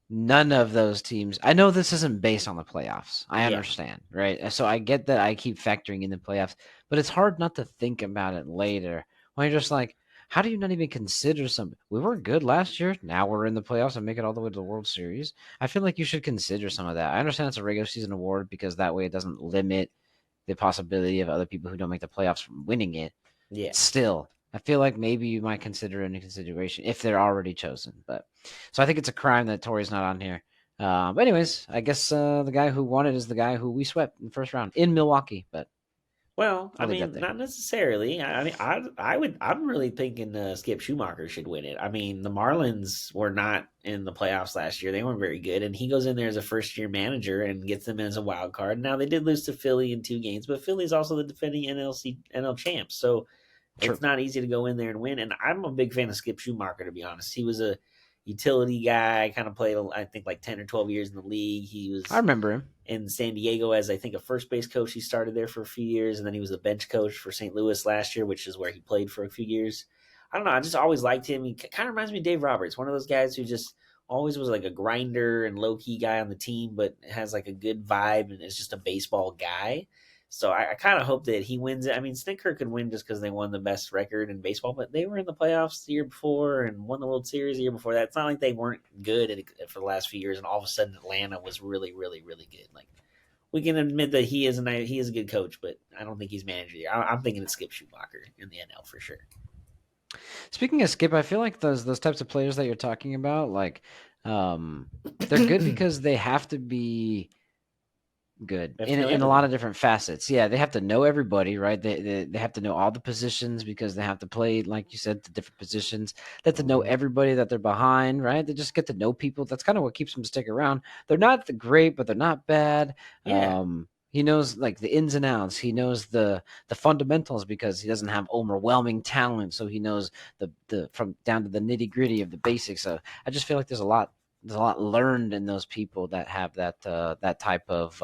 none of those teams. I know this isn't based on the playoffs. I yeah, understand, right? So I get that I keep factoring in the playoffs, but it's hard not to think about it later when you're just like, how do you not even consider some? We were good last year. Now we're in the playoffs and make it all the way to the World Series. I feel like you should consider some of that. I understand it's a regular season award because that way it doesn't limit the possibility of other people who don't make the playoffs from winning it. yeah. Still, I feel like maybe you might consider it in consideration if they're already chosen. But so I think it's a crime that Tory's not on here. But anyways, I guess the guy who won it is the guy who we swept in the first round in Milwaukee. But Well, I I'll leave that mean, there. not necessarily. I mean, I would. I'm really thinking Skip Schumacher should win it. I mean, the Marlins were not in the playoffs last year; they weren't very good, and he goes in there as a first year manager and gets them in as a wild card. Now they did lose to Philly in 2 games, but Philly's also the defending NL champs, so True. it's not easy to go in there and win. And I'm a big fan of Skip Schumacher, to be honest. He was a utility guy, kind of played, I think, like 10 or 12 years in the league. He I was remember him. in San Diego as, I think, a first base coach. He started there for a few years, and then he was a bench coach for St. Louis last year, which is where he played for a few years. I don't know. I just always liked him. He kind of reminds me of Dave Roberts, one of those guys who just always was like a grinder and low key guy on the team, but has like a good vibe and is just a baseball guy. So I kind of hope that he wins it. I mean, Snitker could win just because they won the best record in baseball, but they were in the playoffs the year before and won the World Series the year before that. It's not like they weren't good for the last few years, and all of a sudden Atlanta was really, really, really good. Like, we can admit that he is a good coach, but I don't think he's manager. I'm thinking it's Skip Schumacher in the NL for sure. Speaking of Skip, I feel like those types of players that you're talking about, like, um, they're good because they have to be good They have to know in a lot everyone. of different facets. Yeah, they have to know everybody, right? They have to know all the positions because they have to play, like you said, the different positions. They have to know Mm-hmm. everybody that they're behind, right? They just get to know people. That's kind of what keeps them stick around. They're not the great, but they're not bad. Yeah, He knows like the ins and outs. He knows the fundamentals because he doesn't have overwhelming talent, so he knows the from down to the nitty gritty of the basics. So I just feel like there's a lot learned in those people that have that type of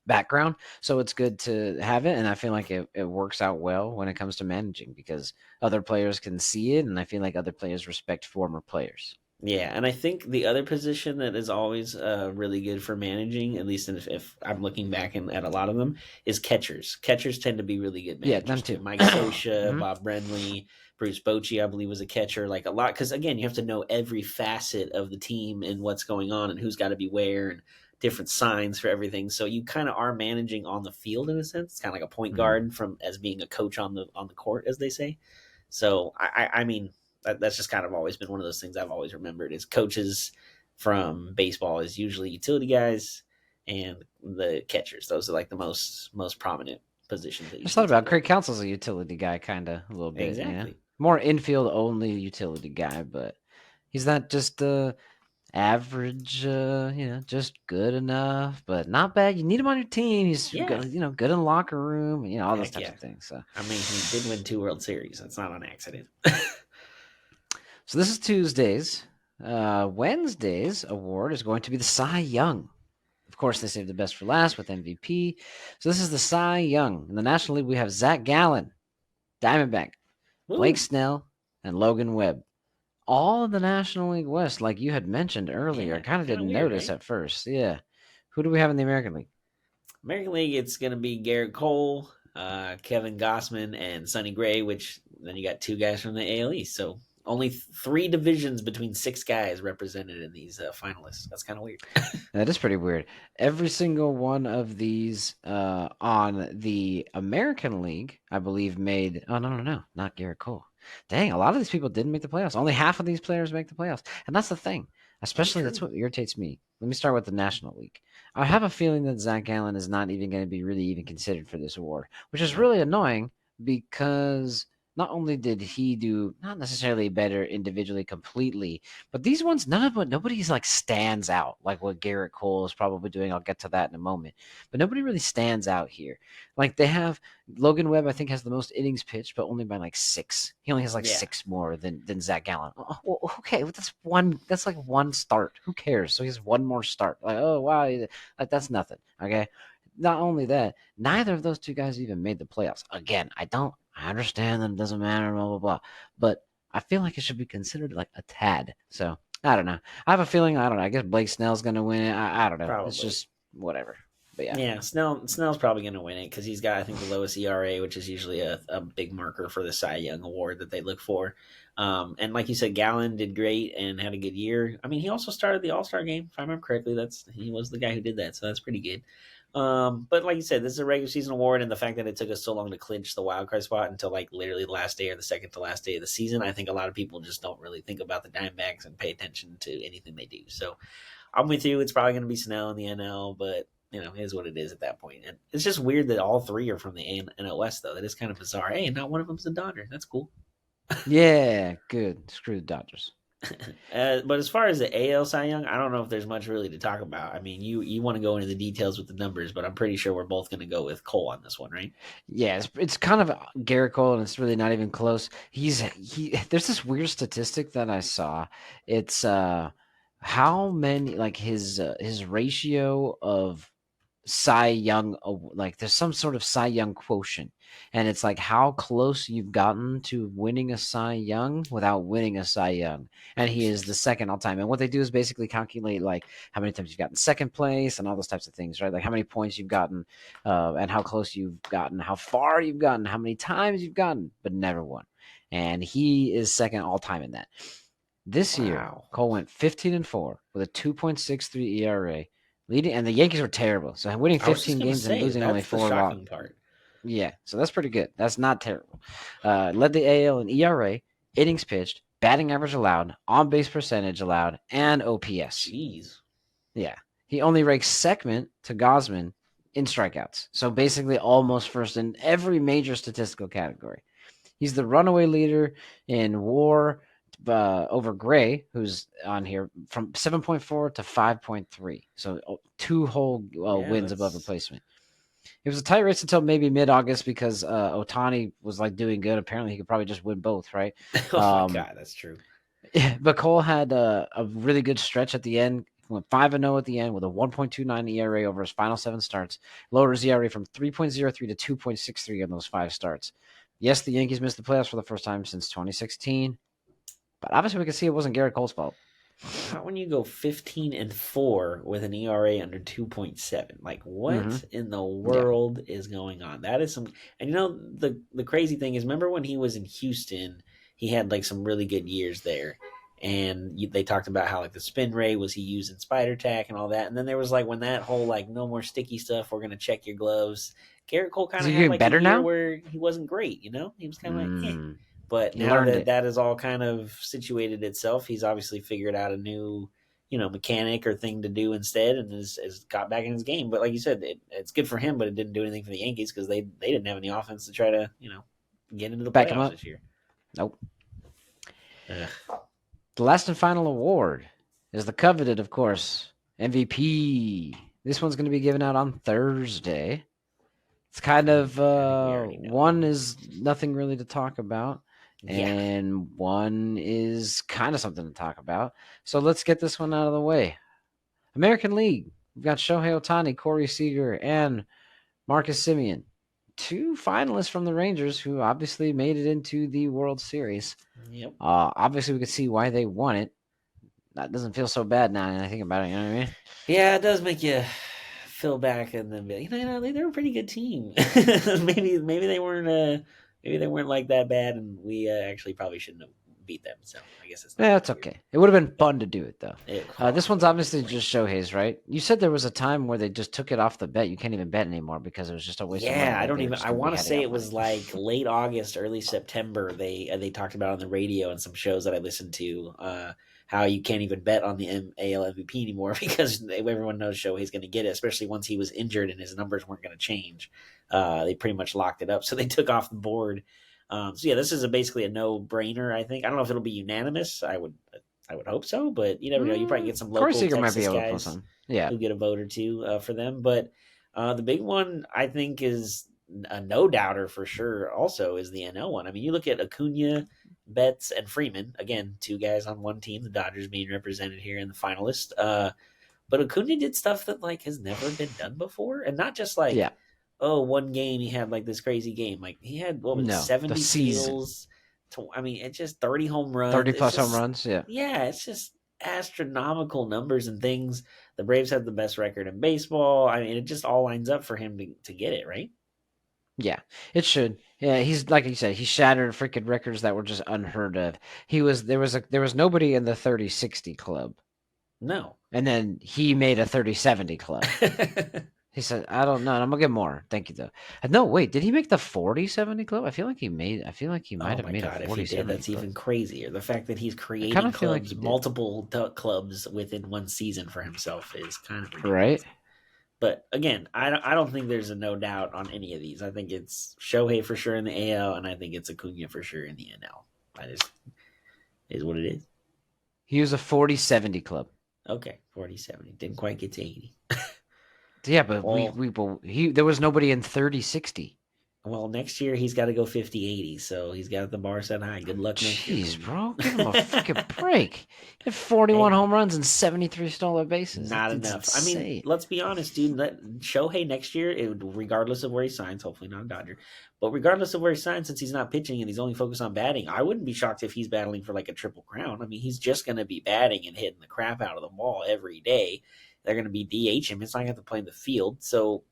background. So it's good to have it, and I feel like it works out well when it comes to managing because other players can see it, and I feel like other players respect former players. yeah, and I think the other position that is always really good for managing, at least if I'm looking back at a lot of them, is catchers. Catchers tend to be really good Yeah, them managers too. too. Mike Scioscia, Hmm. Bob Brenly, Bruce Bochy, I believe, was a catcher. Like a lot, because again, you have to know every facet of the team and what's going on and who's got to be where and different signs for everything. So you kind of are managing on the field in a sense. It's kind of like a point Hmm. guard from as being a coach on the court, as they say. So I mean, that's just kind of always been one of those things I've always remembered is coaches from baseball is usually utility guys and the catchers. Those are like the most prominent positions that I just usually thought tend about to Craig Counsell's a utility guy, kind of a little bit. Yeah, exactly. more infield only utility guy, but he's not just average. Just good enough, but not bad. You need him on your team. He's Yeah, good, good in the locker room, all those heck types yeah. of things. So. I mean, he did win 2 World Series. That's not an accident. So this is Tuesdays. Wednesday's award is going to be the Cy Young. Of course, they saved the best for last with MVP. So this is the Cy Young. In the National League, we have Zach Gallen, Diamondback, Blake Woo! Snell, and Logan Webb. All in the National League West, like you had mentioned earlier. I Yeah, kind of kind of didn't weird, notice right? at first. Yeah. Who do we have in the American League? American League, it's going to be Garrett Cole, Kevin Gossman, and Sonny Gray, which then you got 2 guys from the AL East. So only 3 divisions between 6 guys represented in these finalists. That's kind of weird. That is pretty weird. Every single one of these on the American League, I believe, made. Oh, no, no, no. Not Garrett Cole. Dang, a lot of these people didn't make the playoffs. Only half of these players make the playoffs. And that's the thing. Very Especially, that's true. what irritates me. Let me start with the National League. I have a feeling that Zach Allen is not even going to be really even considered for this award, which is No. really annoying because not only did he do not necessarily better individually completely, but these ones, nobody's like stands out like what Garrett Cole is probably doing. I'll get to that in a moment, but nobody really stands out here. Like they have Logan Webb, I think, has the most innings pitched, but only by like 6. He only has like Yeah, 6 more than Zach Gallen. Well, okay, that's one. That's like one start. Who cares? So he has one more start. Like, oh wow, like that's nothing. Okay. Not only that, neither of those two guys even made the playoffs. Again, I understand that it doesn't matter, blah blah blah, but I feel like it should be considered like a tad. So I don't know. I have a feeling. I don't know. I guess Blake Snell's gonna win it. I don't know. It's probably. just whatever. But yeah. Yeah, Snell's probably going to win it because he's got, I think, the lowest ERA, which is usually a big marker for the Cy Young award that they look for. And like you said, Gallen did great and had a good year. I mean, he also started the All Star game, if I remember correctly. He was the guy who did that, so that's pretty good. But like you said, this is a regular season award, and the fact that it took us so long to clinch the wild card spot until like literally the last day or the second to last day of the season, I think a lot of people just don't really think about the Diamondbacks and pay attention to anything they do. So I'm with you. It's probably going to be Snell in the NL, but it is what it is at that point. And it's just weird that all three are from the NL West, though. That is kind of bizarre. Hey, not one of them's a Dodger. That's cool. Yeah, good. Screw the Dodgers. But as far as the AL Cy Young, I don't know if there's much really to talk about. I mean, you want to go into the details with the numbers, but I'm pretty sure we're both going to go with Cole on this one, right? Yeah, it's kind of Garrett Cole, and it's really not even close. There's this weird statistic that I saw. It's how many like his ratio of Cy Young, like there's some sort of Cy Young quotient, and it's like how close you've gotten to winning a Cy Young without winning a Cy Young, and he is the second all time. And what they do is basically calculate like how many times you've gotten second place and all those types of things, right? Like how many points you've gotten, and how close you've gotten, how far you've gotten, how many times you've gotten, but never won. And he is second all time in that. This year, Wow. Cole went 15-4 with a 2.63 ERA. Leading, and the Yankees were terrible. So winning I was just 15 going to games and say, losing only that's the 4 loss. shocking part. Yeah, so that's pretty good. That's not terrible. Led the AL in ERA, innings pitched, batting average allowed, on base percentage allowed, and OPS. Jeez. Yeah, he only ranks second to Gosman in strikeouts. So basically, almost first in every major statistical category. He's the runaway leader in WAR over Gray, who's on here from 7.4 to 5.3. So 2 whole Yeah, wins above that's. replacement. It was a tight race until maybe mid-August because Otani was like doing good. Apparently, he could probably just win both, right? Oh my Um, God, that's true. but Cole had a really good stretch at the end. He went 5-0 at the end with a 1.29 ERA over his final 7 starts. Lowered his ERA from 3.03 to 2.63 on those 5 starts. Yes, the Yankees missed the playoffs for the first time since 2016, but obviously we can see it wasn't Garrett Cole's fault. Not when you go 15-4 with an ERA under 2.7. Like, Mm-hmm. what in the Yeah. world is going on? That is some. And the crazy thing is, remember when he was in Houston, he had like some really good years there. And they talked about how like the spin rate was he using spider tack and all that. And then there was like when that whole like no more sticky stuff, we're gonna check your gloves. Garrett Cole kind Is of he had getting like a better year now? where he wasn't great. He was kind of like, eh. Mm. But He now learned that it. that is all kind of situated itself, he's obviously figured out a new, mechanic or thing to do instead, and has got back in his game. But like you said, it's good for him, but it didn't do anything for the Yankees because they didn't have any offense to try to get into the Back him playoffs up. this year. Nope. Ugh. The last and final award is the coveted, of course, MVP. This one's going to be given out on Thursday. It's kind of I think we already know. one is nothing really to talk about, Yeah. and one is kind of something to talk about. So let's get this one out of the way. American League. We've got Shohei Otani, Corey Seager, and Marcus Simeon. 2 finalists from the Rangers who obviously made it into the World Series. Yep. Obviously, we could see why they won it. That doesn't feel so bad now that I think about it. You know what I mean? Yeah, it does make you feel back and then be like, they're a pretty good team. maybe they weren't like that bad, and we actually probably shouldn't have beat them. So I guess it's not Yeah, that it's weird. okay. It would have been fun to do it though. Oh, This one's obviously definitely. just Shohei's, right? You said there was a time where they just took it off the bet. You can't even bet anymore because it was just a waste of money. Yeah, I Like don't they were even. just I going to be want to heading say out it money. was like late August, early September. They talked about on the radio and some shows that I listened to how you can't even bet on the AL MVP anymore because everyone knows Shohei's going to get it, especially once he was injured and his numbers weren't going to change. They pretty much locked it up, so they took off the board. So yeah, this is basically a no-brainer. I think I don't know if it'll be unanimous. I would hope so, but you never know. You probably get some Corey local Seager might be Texas able to pull guys some. Yeah. who get a vote or two for them. But the big one I think is a no doubter for sure. Also, is the NL one. I mean, you look at Acuna, Betts, and Freeman. Again, two guys on one team. The Dodgers being represented here in the finalist. But Acuna did stuff that like has never been done before, and not just like, Yeah. oh, one game he had like this crazy game. Like he had what was it, No. The 70 season. steals. I mean, it's just 30 home runs. 30 It's plus home just runs. Yeah. yeah, it's just astronomical numbers and things. The Braves have the best record in baseball. I mean, it just all lines up for him to get it right. Yeah, it should. Yeah, he's like you said, he shattered freaking records that were just unheard of. There was nobody in the 30-60 club. No. And then he made a 30-70 club. He said, I don't know. I'm gonna get more. Thank you though. No, wait, did he make the 40-70 club? I feel like he might Oh have my made a god, if he did, 40-70 that's club. even crazier. The fact that he's I kind creating of feel like clubs, he did. multiple clubs within one season for himself is kind of Right? ridiculous. But again, I don't think there's a no doubt on any of these. I think it's Shohei for sure in the AL, and I think it's Acuna for sure in the NL. That is what it is. He was a 40-70 club. Okay, 40-70. Didn't quite get to 80. Yeah, but Well, there was nobody in 30-60. Well, next year he's got to go 50-80, so he's got the bar set high. Good luck next year. Jeez, bro, give him a freaking break. He had 41 Hey, home runs and 73 stolen bases. That not dude's enough. I mean, insane. let's be honest, dude. Shohei next year, regardless of where he signs, hopefully not a Dodger, but regardless of where he signs, since he's not pitching and he's only focused on batting, I wouldn't be shocked if he's battling for like a triple crown. I mean, he's just going to be batting and hitting the crap out of the ball every day. They're going to be DH him. It's not going to play in the field, so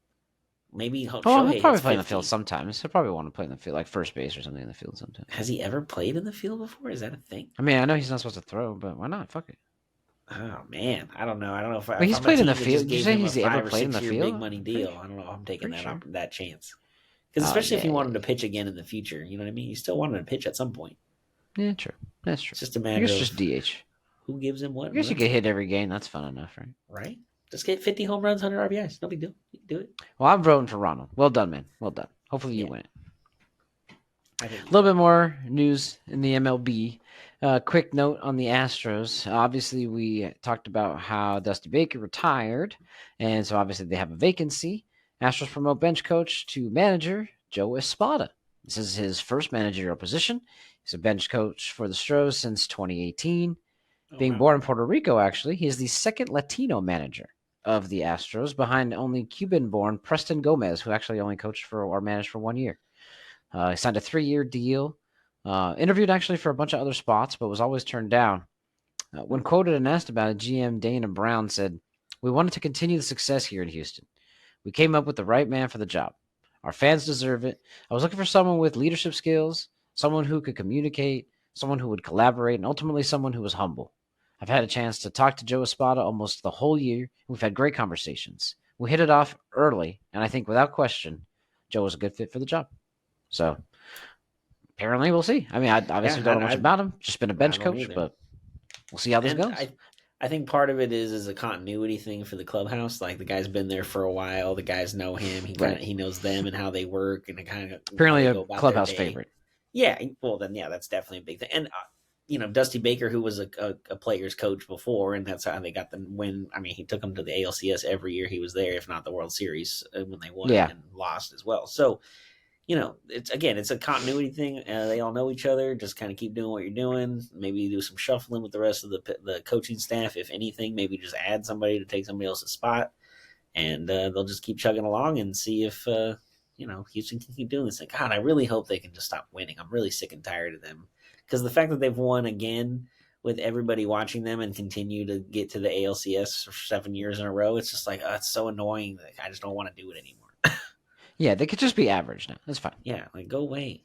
maybe Oh, he'll Shohei probably hits play in the field 50. sometimes. He'll probably want to play in the field, like first base or something in the field sometimes. Has he ever played in the field before? Is that a thing? I mean, I know he's not supposed to throw, but why not? Fuck it. Oh man, I don't know. I don't know But if he's I'm a played in the team that field. just Did you gave say him a he's ever 5 or played in 6 the year big field? money deal. I don't know if I'm taking Pretty sure. that chance. Because Oh, especially if you yeah, want him yeah. to pitch again in the future, you know what I mean. You still want him to pitch at some point. Yeah, true. That's true. It's just a I matter guess of just DH. who gives him what I and guess you when. get hit every game. That's fun enough, right? Right? Just get 50 home runs, 100 RBIs. No big deal. You can do it. Well, I'm voting for Ronald. Well done, man. Well done. Hopefully you Yeah, win it. I think A you little will. bit more news in the MLB. Quick note on the Astros. Obviously, we talked about how Dusty Baker retired, and so obviously they have a vacancy. Astros promote bench coach to manager Joe Espada. This is his first managerial position. He's a bench coach for the Stros since 2018. Oh Being wow. born in Puerto Rico, actually, he is the second Latino manager of the Astros, behind only Cuban-born Preston Gomez, who actually only coached for or managed for 1 year. He signed a 3-year deal. Interviewed actually for a bunch of other spots, but was always turned down. When quoted and asked about it, GM Dana Brown said, "We wanted to continue the success here in Houston. We came up with the right man for the job. Our fans deserve it. I was looking for someone with leadership skills, someone who could communicate, someone who would collaborate, and ultimately someone who was humble. I've had a chance to talk to Joe Espada almost the whole year. We've had great conversations. We hit it off early, and I think without question, Joe was a good fit for the job." So apparently, we'll see. I mean, I obviously Yeah, don't know much about him. Just been a I bench don't coach, either. but we'll see how this And goes. I think part of it is a continuity thing for the clubhouse. Like the guy's been there for a while. The guys know him. Right. He knows them and how they work and kind of how Apparently, they a go about their clubhouse day. favorite. Yeah, well then, yeah, that's definitely a big thing. And Dusty Baker, who was a player's coach before, and that's how they got the win. I mean, he took them to the ALCS every year he was there, if not the World Series when they won Yeah. and lost as well. So it's a continuity thing. They all know each other. Just kind of keep doing what you're doing. Maybe do some shuffling with the rest of the coaching staff, if anything. Maybe just add somebody to take somebody else's spot, and they'll just keep chugging along and see if Houston can keep doing this. And God, I really hope they can just stop winning. I'm really sick and tired of them because the fact that they've won again with everybody watching them and continue to get to the ALCS for 7 years in a row, it's just like it's so annoying that I just don't want to do it anymore. Yeah, they could just be average now. That's fine. Yeah, like go away.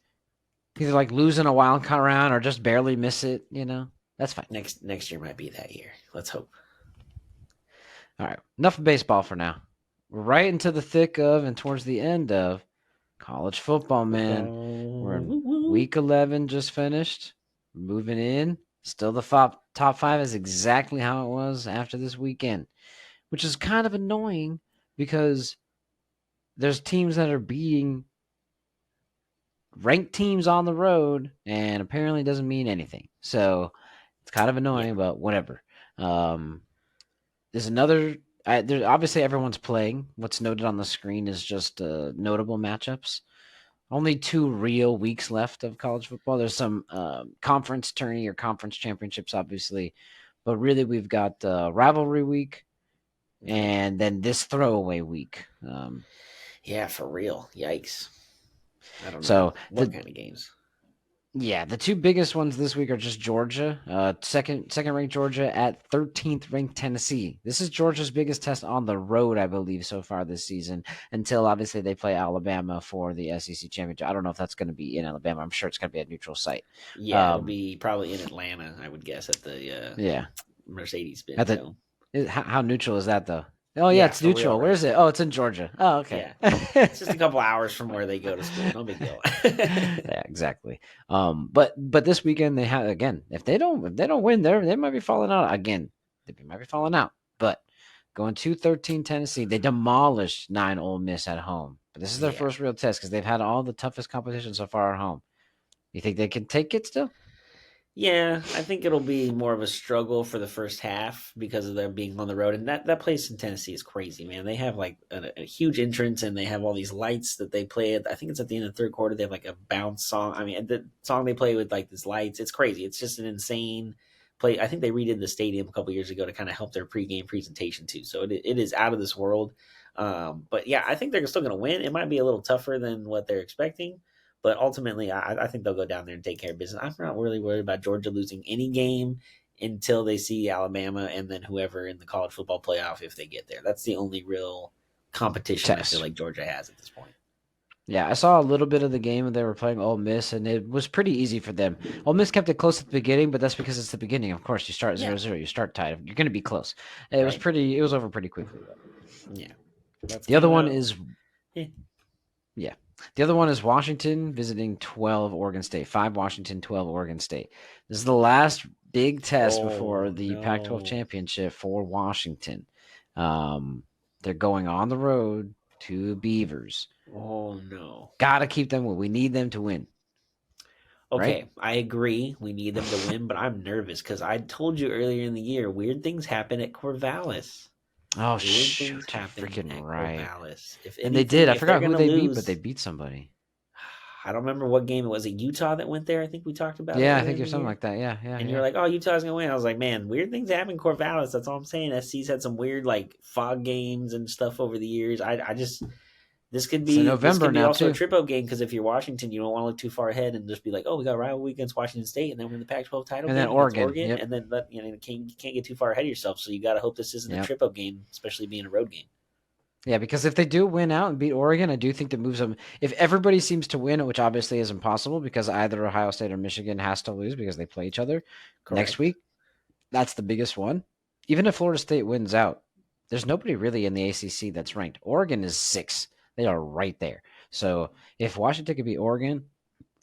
Either like losing a wild card round or just barely miss it. That's fine. Next year might be that year. Let's hope. All right, enough of baseball for now. We're right into the thick of and towards the end of college football, man. We're in week 11, just finished. We're moving in. Still the top 5 is exactly how it was after this weekend, which is kind of annoying because there's teams that are beating ranked teams on the road, and apparently doesn't mean anything. So it's kind of Yeah. annoying, but whatever. Um, there's another. There's obviously everyone's playing. What's noted on the screen is just notable matchups. Only 2 real weeks left of college football. There's some conference tourney or conference championships, obviously, but really we've got rivalry week Okay. and then this throwaway week. Yeah, for real. Yikes. I don't know So what the kind of games. Yeah, the two biggest ones this week are just Georgia, second ranked Georgia at 13th ranked Tennessee. This is Georgia's biggest test on the road, I believe, so far this season. Until obviously they play Alabama for the SEC championship. I don't know if that's going to be in Alabama. I'm sure it's going to be a neutral site. Yeah, it'll Um, be probably in Atlanta, I would guess, at the yeah, at Mercedes-Benz the Dome. how neutral is that though? Oh yeah, Yeah, it's for real, neutral. Where right? is it? Oh, it's in Georgia. Oh, okay. Yeah. It's just a couple hours from where they go to school. No big deal. Yeah, exactly. But this weekend they have again. If they don't win, they might be falling out again. They might be falling out. But going to 13 Tennessee, they demolished 9 Ole Miss at home. But this is their Yeah. first real test because they've had all the toughest competition so far at home. You think they can take it still? Yeah, I think it'll be more of a struggle for the first half because of them being on the road. And that place in Tennessee is crazy, man. They have like a huge entrance and they have all these lights that they play. I think it's at the end of the third quarter. They have like a bounce song. I mean, the song they play with like these lights, it's crazy. It's just an insane play. I think they redid the stadium a couple years ago to kind of help their pregame presentation too. So it is out of this world. But yeah, I think they're still going to win. It might be a little tougher than what they're expecting. But ultimately, I think they'll go down there and take care of business. I'm not really worried about Georgia losing any game until they see Alabama and then whoever in the college football playoff if they get there. That's the only real competition I feel Test. like Georgia has at this point. Yeah, I saw a little bit of the game they were playing Ole Miss, and it was pretty easy for them. Ole Miss kept it close at the beginning, but that's because it's the beginning. Of course, you start Yeah, 0-0, you start tied. You're going to be close. right. It was over pretty quickly. Though. Yeah, that's The other kind one of is yeah. Yeah. The other one is Washington visiting 12 Oregon State. 5 Washington, 12 Oregon State. This is the last big test before Oh the Pac-12 no! championship for Washington. Um, they're going on the road to Beavers. Oh no! Got to keep them. We need them to win, right? Okay, I agree. We need them to win, but I'm nervous because I told you earlier in the year weird things happen at Corvallis. Oh Weird things shoot, you're happen freaking at right. Corvallis. If And they did. anything, I if they're forgot who gonna they beat, but they lose, beat somebody. I don't remember what game it was. It Utah that went there. I think we talked about it Yeah, I earlier think in you're the something year. like that. Yeah, yeah, And you're yeah. like, "Oh, Utah's gonna win." I was like, "Man, weird things happen in Corvallis." That's all I'm saying. SC's had some weird like fog games and stuff over the years. I just It's in this November could be now also a too. triple game because if you're Washington, you don't want to look too far ahead and just be like, "Oh, we got a rivalry against Washington State, and then we're in the Pac-12 title And then game against Oregon. Oregon, Yep. and then you can't get too far ahead of yourself. So you got to hope this isn't a Yep. triple game, especially being a road game." Yeah, because if they do win out and beat Oregon, I do think that moves them. If everybody seems to win, which obviously is impossible because either Ohio State or Michigan has to lose because they play each other next Correct. week, that's the biggest one. Even if Florida State wins out, there's nobody really in the ACC that's ranked. Oregon is 6. They are right there. So if Washington could beat Oregon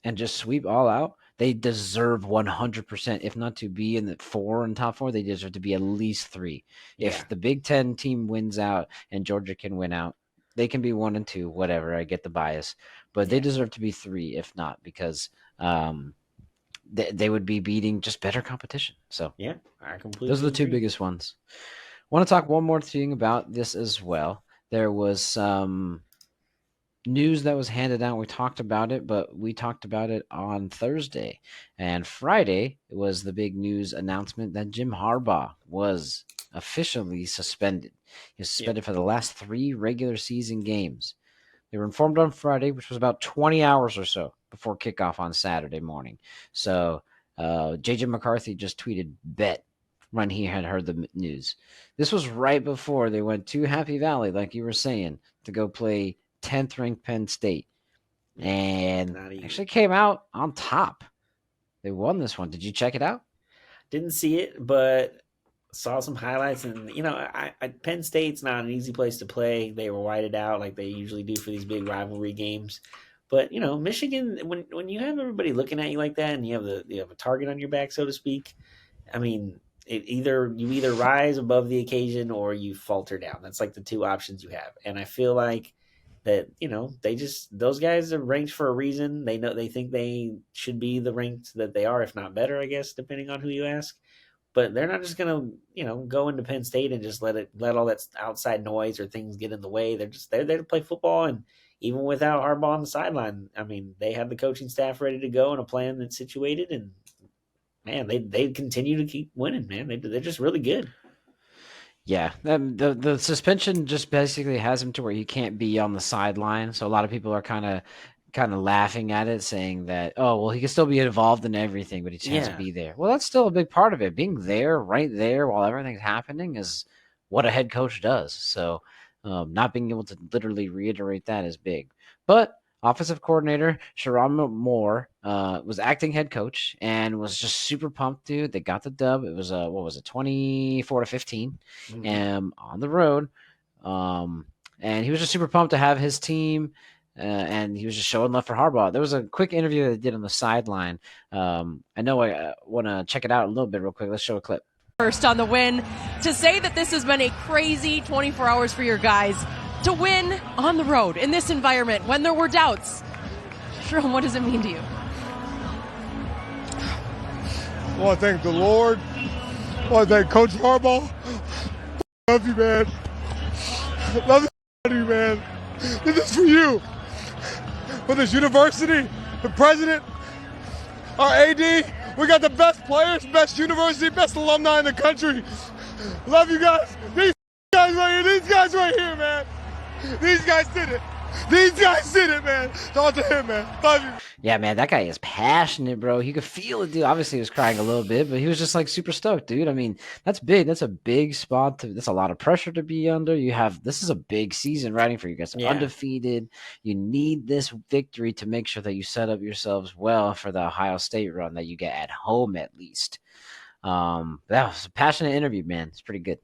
and just sweep all out, they deserve 100%. If not to be in the 4 and top 4, they deserve to be at least 3. Yeah. If the Big Ten team wins out and Georgia can win out, they can be 1 and 2, whatever. I get the bias, but they Yeah. deserve to be 3 if not because they would be beating just better competition. So Yeah. I those are completely the two agree. biggest ones. Want to talk one more thing about this as well. There was some news that was handed out. We talked about it, but we talked about it on Thursday. And Friday it was the big news announcement that Jim Harbaugh was officially suspended. He was Yep. suspended for the last 3 regular season games. They were informed on Friday, which was about 20 hours or so before kickoff on Saturday morning. So JJ McCarthy just tweeted, bet, when he had heard the news. This was right before they went to Happy Valley, like you were saying, to go play 10th ranked Penn State. Yeah. And Not easy. actually came out on top. They won this one. Did you check it out? Didn't see it, but saw some highlights. And Penn State's not an easy place to play. They were whited out like they usually do for these big rivalry games. But Michigan, when you have everybody looking at you like that, and you have a target on your back, so to speak. I mean, you either rise above the occasion or you falter down. That's like the two options you have. And I feel like that those guys are ranked for a reason. They think they should be the ranked that they are, if not better, I guess, depending on who you ask. But they're not just gonna go into Penn State and just let all that outside noise or things get in the way. They're there to play football, and even without Harbaugh on the sideline, I mean, they have the coaching staff ready to go and a plan that's situated, and man, they continue to keep winning. Man, they're just really good. Yeah, the suspension just basically has him to where he can't be on the sideline. So a lot of people are kind of laughing at it, saying that, oh, well, he can still be involved in everything, but he just has to Yeah, be there. Well, that's still a big part of it. Being there, right there, while everything's happening, is what a head coach does. So not being able to literally reiterate that is big. But offensive coordinator Sharon Moore was acting head coach and was just super pumped, dude. They got the dub. It was what was it, 24-15, hmm on the road. And he was just super pumped to have his team. And he was just showing love for Harbaugh. There was a quick interview that they did on the sideline. I know I want to check it out a little bit real quick. Let's show a clip. First on the win. To say that this has been a crazy 24 hours for your guys to win on the road in this environment when there were doubts. Jerome, what does it mean to you? I want to thank the Lord. I want to thank Coach Harbaugh. Love you, man. Love you, man. This is for you. For this university, the president, our AD. We got the best players, best university, best alumni in the country. Love you guys. These guys right here, man. These guys did it. These guys did it, man. Talk to him, man. Love you. Yeah, man, that guy is passionate, bro. You could feel it, dude. Obviously, he was crying a little bit, but he was just like super stoked, dude. I mean, that's big. That's a big spot. That's a lot of pressure to be under. This is a big season riding for you guys. Yeah. Undefeated. You need this victory to make sure that you set up yourselves well for the Ohio State run that you get at home, at least. That was a passionate interview, man. It's pretty good.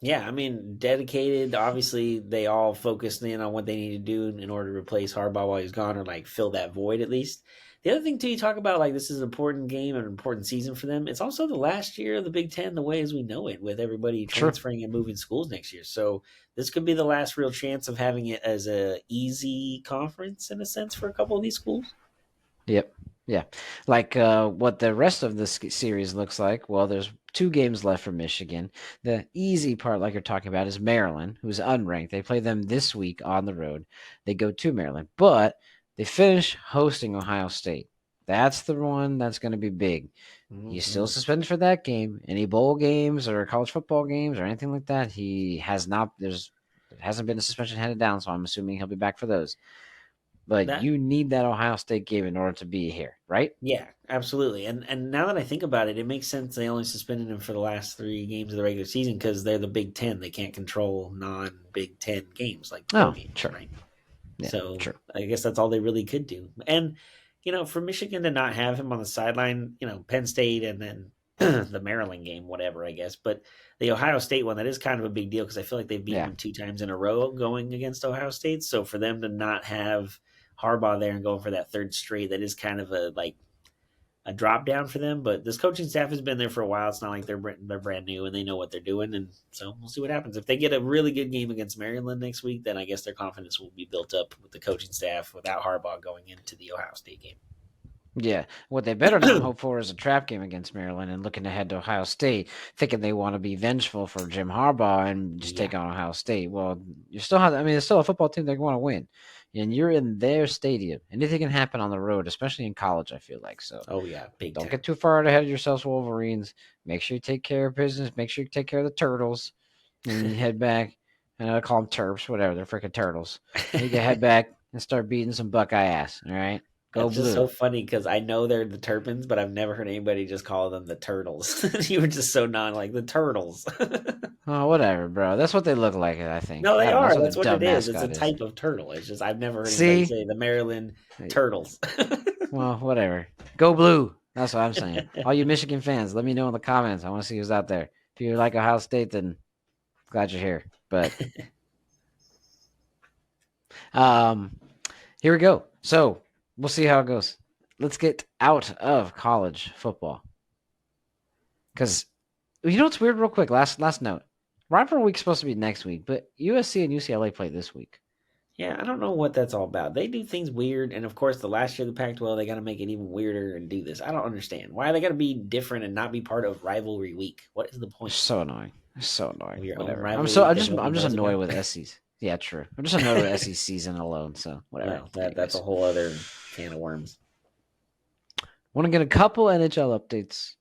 Yeah, I mean, dedicated. Obviously, they all focused in on what they need to do in order to replace Harbaugh while he's gone, or like fill that void at least. The other thing too, you talk about like this is an important game and an important season for them. It's also the last year of the Big Ten, the way as we know it, with everybody transferring and moving schools next year. So this could be the last real chance of having it as a easy conference in a sense for a couple of these schools. Yep. Yeah. Like what the rest of this series looks like. Well, there's 2 games left for Michigan. The easy part, like you're talking about, is Maryland, who's unranked. They play them this week on the road. They go to Maryland, but they finish hosting Ohio State. That's the one that's going to be big. He's still suspended for that game. Any bowl games or college football games or anything like that, he has not. There hasn't been a suspension handed down, so I'm assuming he'll be back for those. But you need that Ohio State game in order to be here, right? Yeah, absolutely. And now that I think about it, it makes sense they only suspended him for the last 3 games of the regular season because they're the Big Ten. They can't control non-Big Ten games like bowl games, sure. right? Yeah, So sure. I guess that's all they really could do. And for Michigan to not have him on the sideline, Penn State and then the Maryland game, whatever, I guess. But the Ohio State one, that is kind of a big deal because I feel like they've beaten him 2 times in a row going against Ohio State. So for them to not have Harbaugh there and going for that 3rd straight, that is kind of a drop down for them. But this coaching staff has been there for a while. It's not like they're brand new and they know what they're doing. And so we'll see what happens. If they get a really good game against Maryland next week, then I guess their confidence will be built up with the coaching staff without Harbaugh going into the Ohio State game. Yeah, what they better not hope for is a trap game against Maryland and looking ahead to Ohio State, thinking they want to be vengeful for Jim Harbaugh and just take on Ohio State. Well, you still have, I mean, it's still a football team that want to win, and you're in their stadium. Anything can happen on the road, especially in college, I feel like. So, oh yeah, big don't time. get too far ahead of yourselves, Wolverines. Make sure you take care of business. Make sure you take care of the turtles, and you head back. And I call them Terps, whatever. They're freaking turtles. And you can head back and start beating some Buckeye ass. All right. Go That's blue. just so funny because I know they're the Terpins, but I've never heard anybody just call them the Turtles. You were just so like the Turtles. Oh, whatever, bro. That's what they look like, I think. No, they are. That's the what dub it is. It's a mascot type of turtle. It's just I've never heard See? anybody say the Maryland Turtles. Well, whatever. Go blue. That's what I'm saying. All you Michigan fans, let me know in the comments. I want to see who's out there. If you like Ohio State, then glad you're here. But here we go. So we'll see how it goes. Let's get out of college football. Because you know what's weird, real quick. Last note. Rivalry week's supposed to be next week, but USC and UCLA play this week. Yeah, I don't know what that's all about. They do things weird, and of course, the last year of the Pac-12, they got to make it even weirder and do this. I don't understand why they got to be different and not be part of rivalry week. What is the It's point? so annoying. It's so Of annoying. your own Whatever. rivalry week that I'm nobody just knows annoyed about. with SE's. Yeah, true. I'm just annoyed with SEC season alone. So whatever. Well, that's a Anyways, whole other can of worms. want to get a couple NHL updates.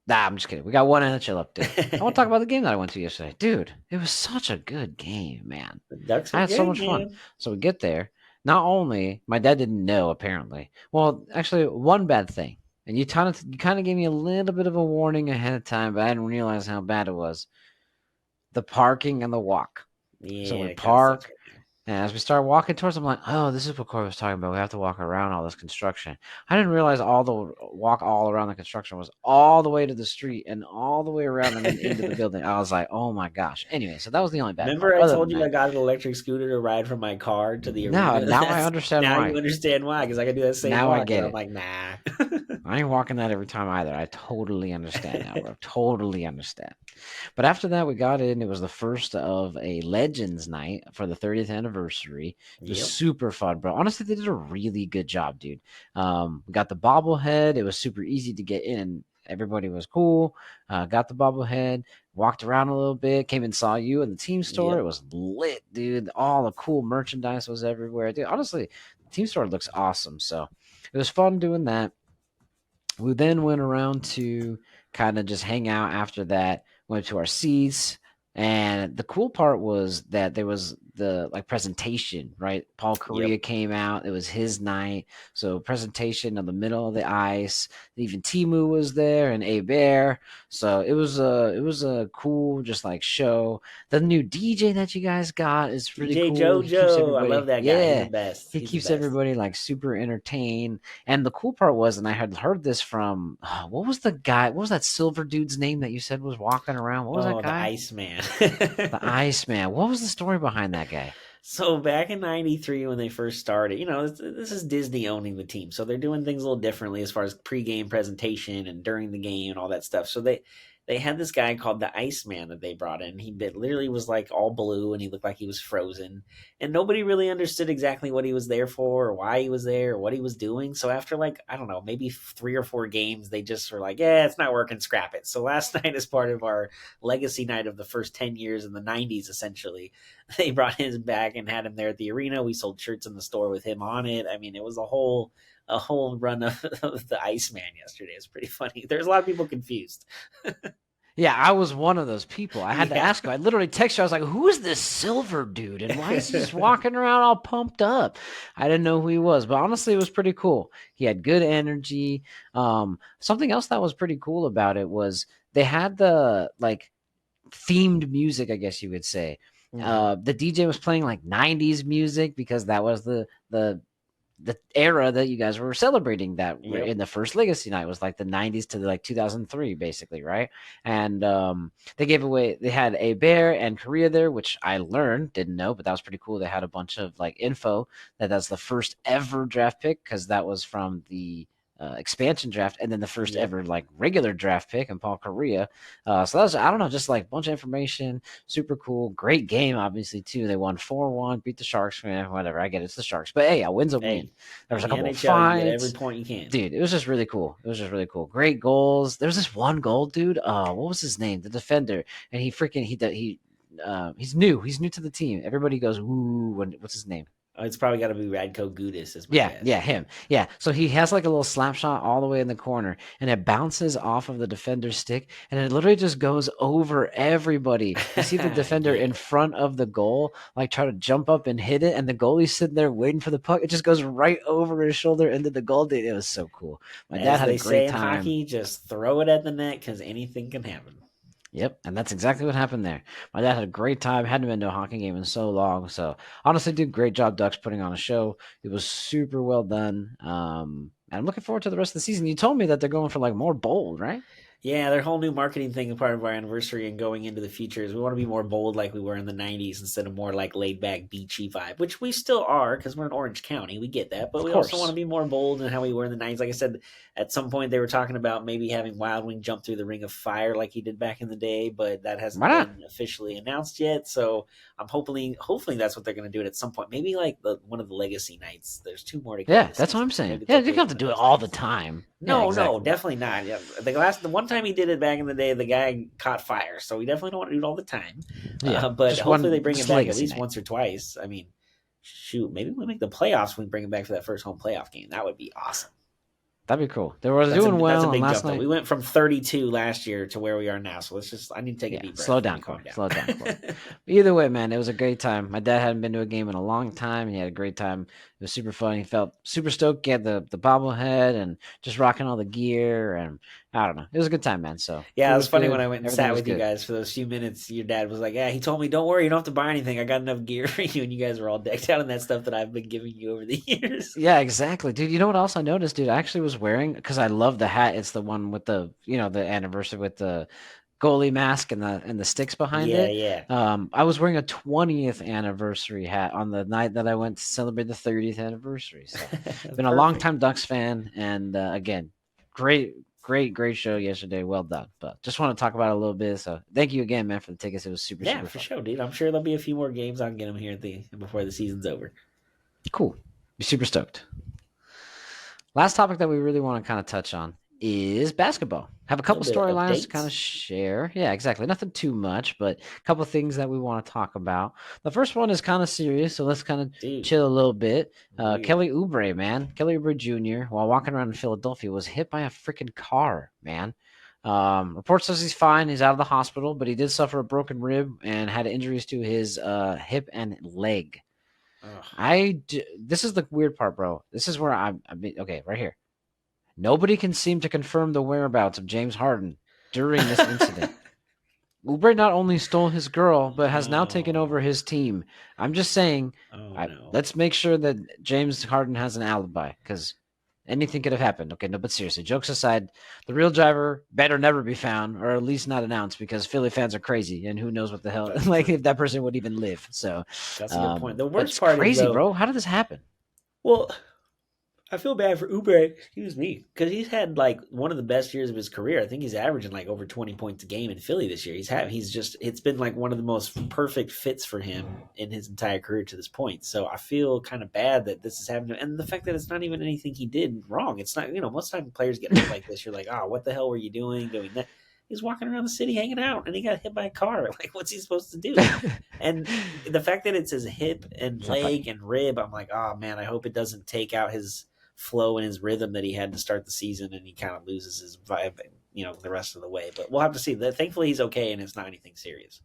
Nah, I'm just kidding. We got one NHL update. I want to talk about the game that I went to yesterday. Dude, it was such a good game, man. The Ducks I are had so good, much fun. man. So we get there. Not only my dad didn't know, apparently. Well, actually, one bad thing. And you kind of gave me a little bit of a warning ahead of time, but I didn't realize how bad it was. The parking and the walk. So Yeah, we it kind of sucks park, right now. and as we start walking towards, I'm like, oh, this is what Corey was talking about. We have to walk around all this construction. I didn't realize all the walk all around the construction was all the way to the street and all the way around and then into the building. I was like, oh my gosh. Anyway, so that was the only bad part. Remember, I Other told than you I that, got an electric scooter to ride from my car to the no, arena. now I understand Now why. you understand why, because I can do that same Now I walk, and get I'm it. like, nah. I ain't walking that every time either. I totally understand now, bro. Totally understand. But after that, we got in. It was the first of a Legends night for the 30th anniversary. It was Yep. super fun, bro. Honestly, they did a really good job, dude. We got the bobblehead. It was super easy to get in. Everybody was cool. Got the bobblehead. Walked around a little bit. Came and saw you in the team store. Yep. It was lit, dude. All the cool merchandise was everywhere, dude. Honestly, the team store looks awesome. So it was fun doing that. We then went around to kind of just hang out after that, went to our seats. And the cool part was that there was the like presentation, right? Paul Yep. Correa came out. It was his night. So presentation of the middle of the ice. Even Timu was there and A Bear. So it was a cool just like show. The new DJ that you guys got is really DJ cool. He keeps JoJo. I love everybody, that guy. He's the yeah, best. he He's the keeps best. everybody like super entertained. And the cool part was, and I had heard this from what was the guy? What was that silver dude's name that you said was walking around? What was that Oh, the guy? Iceman. The Iceman. What was the story behind that guy? So back in '93 when they first started, this is Disney owning the team, so they're doing things a little differently as far as pre-game presentation and during the game and all that stuff. So they had this guy called the Iceman that they brought in. He literally was like all blue and he looked like he was frozen, and nobody really understood exactly what he was there for or why he was there or what he was doing. So after like I don't know, maybe 3 or 4 games, they just were like, yeah, it's not working, scrap it. So last night, as part of our legacy night of the first 10 years in the '90s, essentially they brought his back and had him there at the arena. We sold shirts in the store with him on it. I mean, it was a whole run of the Iceman yesterday. It's pretty funny. There's a lot of people confused. Yeah, I was one of those people. I had to Yeah. ask him. I literally texted you. I was like, "Who is this silver dude? And why is he just walking around all pumped up?" I didn't know who he was, but honestly, it was pretty cool. He had good energy. Something else that was pretty cool about it was they had the like themed music, I guess you would say. The DJ was playing like 90s music because that was the era that you guys were celebrating that Yep. in the first legacy night was like the 90s to like 2003 basically, right? And they had a bear and Korea there, which I learned, didn't know, but that was pretty cool. They had a bunch of like info that's the first ever draft pick because that was from the expansion draft, and then the first Yep. ever like regular draft pick and Paul Correa. So that was, I don't know, just like a bunch of information. Super cool. Great game, obviously, too. They won 4-1, beat the Sharks. Whatever. I get it's the Sharks. But hey, a win's a win. There was a In the couple of NHL, you get fights. every point you can. Dude, it was just really cool. Great goals. There was this one goal, dude. What was his name? The defender. And he's new. He's new to the team. Everybody goes, ooh, what's his name? It's probably got to be Radko Gudas, is my Yeah, guess. yeah, him. Yeah. So he has like a little slap shot all the way in the corner, and it bounces off of the defender's stick, and it literally just goes over everybody. You see the defender Yeah. in front of the goal, like try to jump up and hit it, and the goalie's sitting there waiting for the puck. It just goes right over his shoulder into the goal. Dude, it was so cool. My dad As had they a say great in time. hockey, just throw it at the net because anything can happen. Yep, and that's exactly what happened there. My dad had a great time. Hadn't been to a hockey game in so long. So honestly, did great job, Ducks, putting on a show. It was super well done. And I'm looking forward to the rest of the season. You told me that they're going for like more bold, right? Yeah, their whole new marketing thing, part of our anniversary and going into the future, is we want to be more bold like we were in the 90s instead of more like laid back, beachy vibe, which we still are because we're in Orange County. We get that. But Of we also want course. to be more bold in how we were in the 90s. Like I said, at some point they were talking about maybe having Wild Wing jump through the ring of fire like he did back in the day, but that Why hasn't not? been officially announced yet. So I'm hopefully that's what they're going to do it at some point. Maybe like one of the Legacy nights. There's 2 more to go Yeah, this that's what I'm season. saying. Maybe Yeah, they'll you do don't it have to one of do it those all the nights. time. Yeah, No, exactly. definitely not. Yeah, the one time he did it back in the day, the guy caught fire. So we definitely don't want to do it all the time. Yeah, But just hopefully they one, bring it just back at legacy least night. once or twice. I mean, shoot, maybe we'll make the playoffs when we bring it back for that first home playoff game. That would be awesome. That'd be cool. They were doing That's a well, and big last jump though. night. We went from 32 last year to where we are now. So I need to take a Yeah, deep breath. slow Let me down, calm Corey. down. Slow down, Corey. Either way, man, it was a great time. My dad hadn't been to a game in a long time, and he had a great time. It was super fun. He felt super stoked. He had the bobblehead and just rocking all the gear, and I don't know. It was a good time, man. So Yeah, food it was was funny when good. I went and Everything sat was with you good. guys for those few minutes. Your dad was like, "Yeah, he told me, don't worry, you don't have to buy anything. I got enough gear for you." And you guys were all decked out in that stuff that I've been giving you over the years. Yeah, exactly, dude. You know what else I noticed, dude? I actually was wearing because I love the hat. It's the one with the anniversary with the goalie mask and the sticks behind Yeah, it. yeah. I was wearing a 20th anniversary hat on the night that I went to celebrate the 30th anniversary. So, been a long Perfect. time Ducks fan, and again, great show yesterday. Well done. But just want to talk about it a little bit. So, thank you again, man, for the tickets. It was super Yeah, super for fun. sure, dude. I'm sure there'll be a few more games. I'll get them here before the season's over. Cool. Be super stoked. Last topic that we really want to kind of touch on is basketball. Have a A little couple bit of storylines to kind of updates, share. Yeah, exactly. Nothing too much, but a couple things that we want to talk about. The first one is kind of serious, so let's kind of dude. chill a little bit. Weird. Kelly Oubre, man. Kelly Oubre Jr., while walking around in Philadelphia, was hit by a freaking car, man. Report says he's fine. He's out of the hospital, but he did suffer a broken rib and had injuries to his hip and leg. Ugh. This is the weird part, bro. This is where okay, right here. Nobody can seem to confirm the whereabouts of James Harden during this incident. Oubre not only stole his girl, but has now taken over Oh, his team. I'm just saying, oh no. let's make sure that James Harden has an alibi because anything could have happened. Okay, no, but seriously, jokes aside, the real driver better never be found, or at least not announced, because Philly fans are crazy, and who knows what the hell, That's like true. if that person would even live. So, That's a good point. The but worst it's part is crazy, though. bro. How did this happen? Well, I feel bad for Oubre, excuse me, because he's had like one of the best years of his career. I think he's averaging like over 20 points a game in Philly this year. It's been like one of the most perfect fits for him in his entire career to this point. So I feel kind of bad that this is happening, and the fact that it's not even anything he did wrong. It's not, most time players get hurt like this. You're like, oh, what the hell were you doing that? He's walking around the city hanging out, and he got hit by a car. Like, what's he supposed to do? And the fact that it's his hip and It's not funny. leg and rib, I'm like, oh man, I hope it doesn't take out his flow and his rhythm that he had to start the season, and he kind of loses his vibe, the rest of the way. But we'll have to see. Thankfully, he's okay, and it's not anything serious.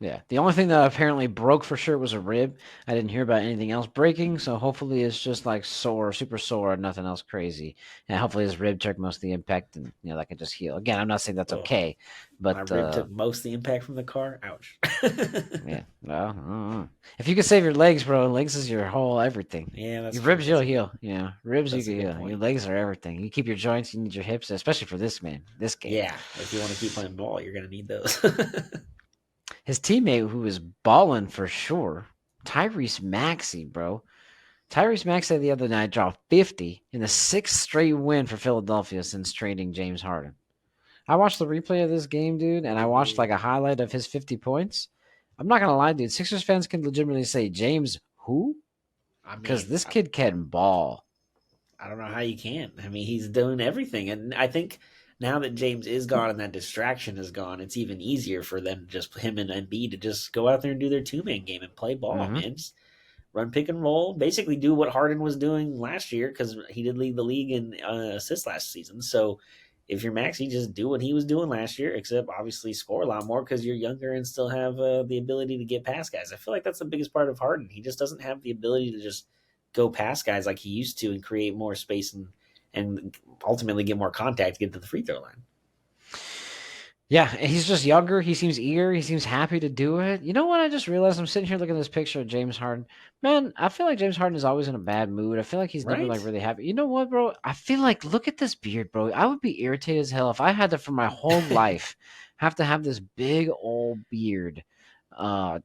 Yeah, the only thing that apparently broke for sure was a rib. I didn't hear about anything else breaking, so hopefully it's just like sore, super sore, nothing else crazy. And hopefully his rib took most of the impact, and that can just heal. Again, I'm not saying that's Oh, okay, my but rib took most of the impact from the car. Ouch. yeah. Well, I don't know. If you could save your legs, bro, legs is your whole everything. Yeah, that's Your true. ribs, you'll heal. Ribs you That's a can good heal. Your point. legs are everything. You keep your joints, you need your hips, especially for this this game. Yeah, if you want to keep playing ball, you're gonna need those. His teammate, who is balling for sure, Tyrese Maxey, bro. Tyrese Maxey the other night dropped 50 in the sixth straight win for Philadelphia since trading James Harden. I watched the replay of this game, dude, and I watched like a highlight of his 50 points. I'm not gonna lie, dude. Sixers fans can legitimately say James who? I Because mean, this kid can ball. I don't know how you can. I mean, he's doing everything, and I think now that James is gone and that distraction is gone, it's even easier for them, just him and Embiid, to just go out there and do their 2-man game and play ball, Mm-hmm. man. Just run pick and roll, basically do what Harden was doing last year because he did lead the league in assists last season. So if you're Maxi, just do what he was doing last year, except obviously score a lot more because you're younger and still have the ability to get past guys. I feel like that's the biggest part of Harden. He just doesn't have the ability to just go past guys like he used to and create more space and ultimately get more contact, get to the free throw line. Yeah, he's just younger. He seems eager. He seems happy to do it. You know what? I just realized I'm sitting here looking at this picture of James Harden. Man, I feel like James Harden is always in a bad mood. I feel like he's never like Right? really happy. You know what, bro? I feel like look at this beard, bro. I would be irritated as hell if I had to for my whole life have to have this big old beard.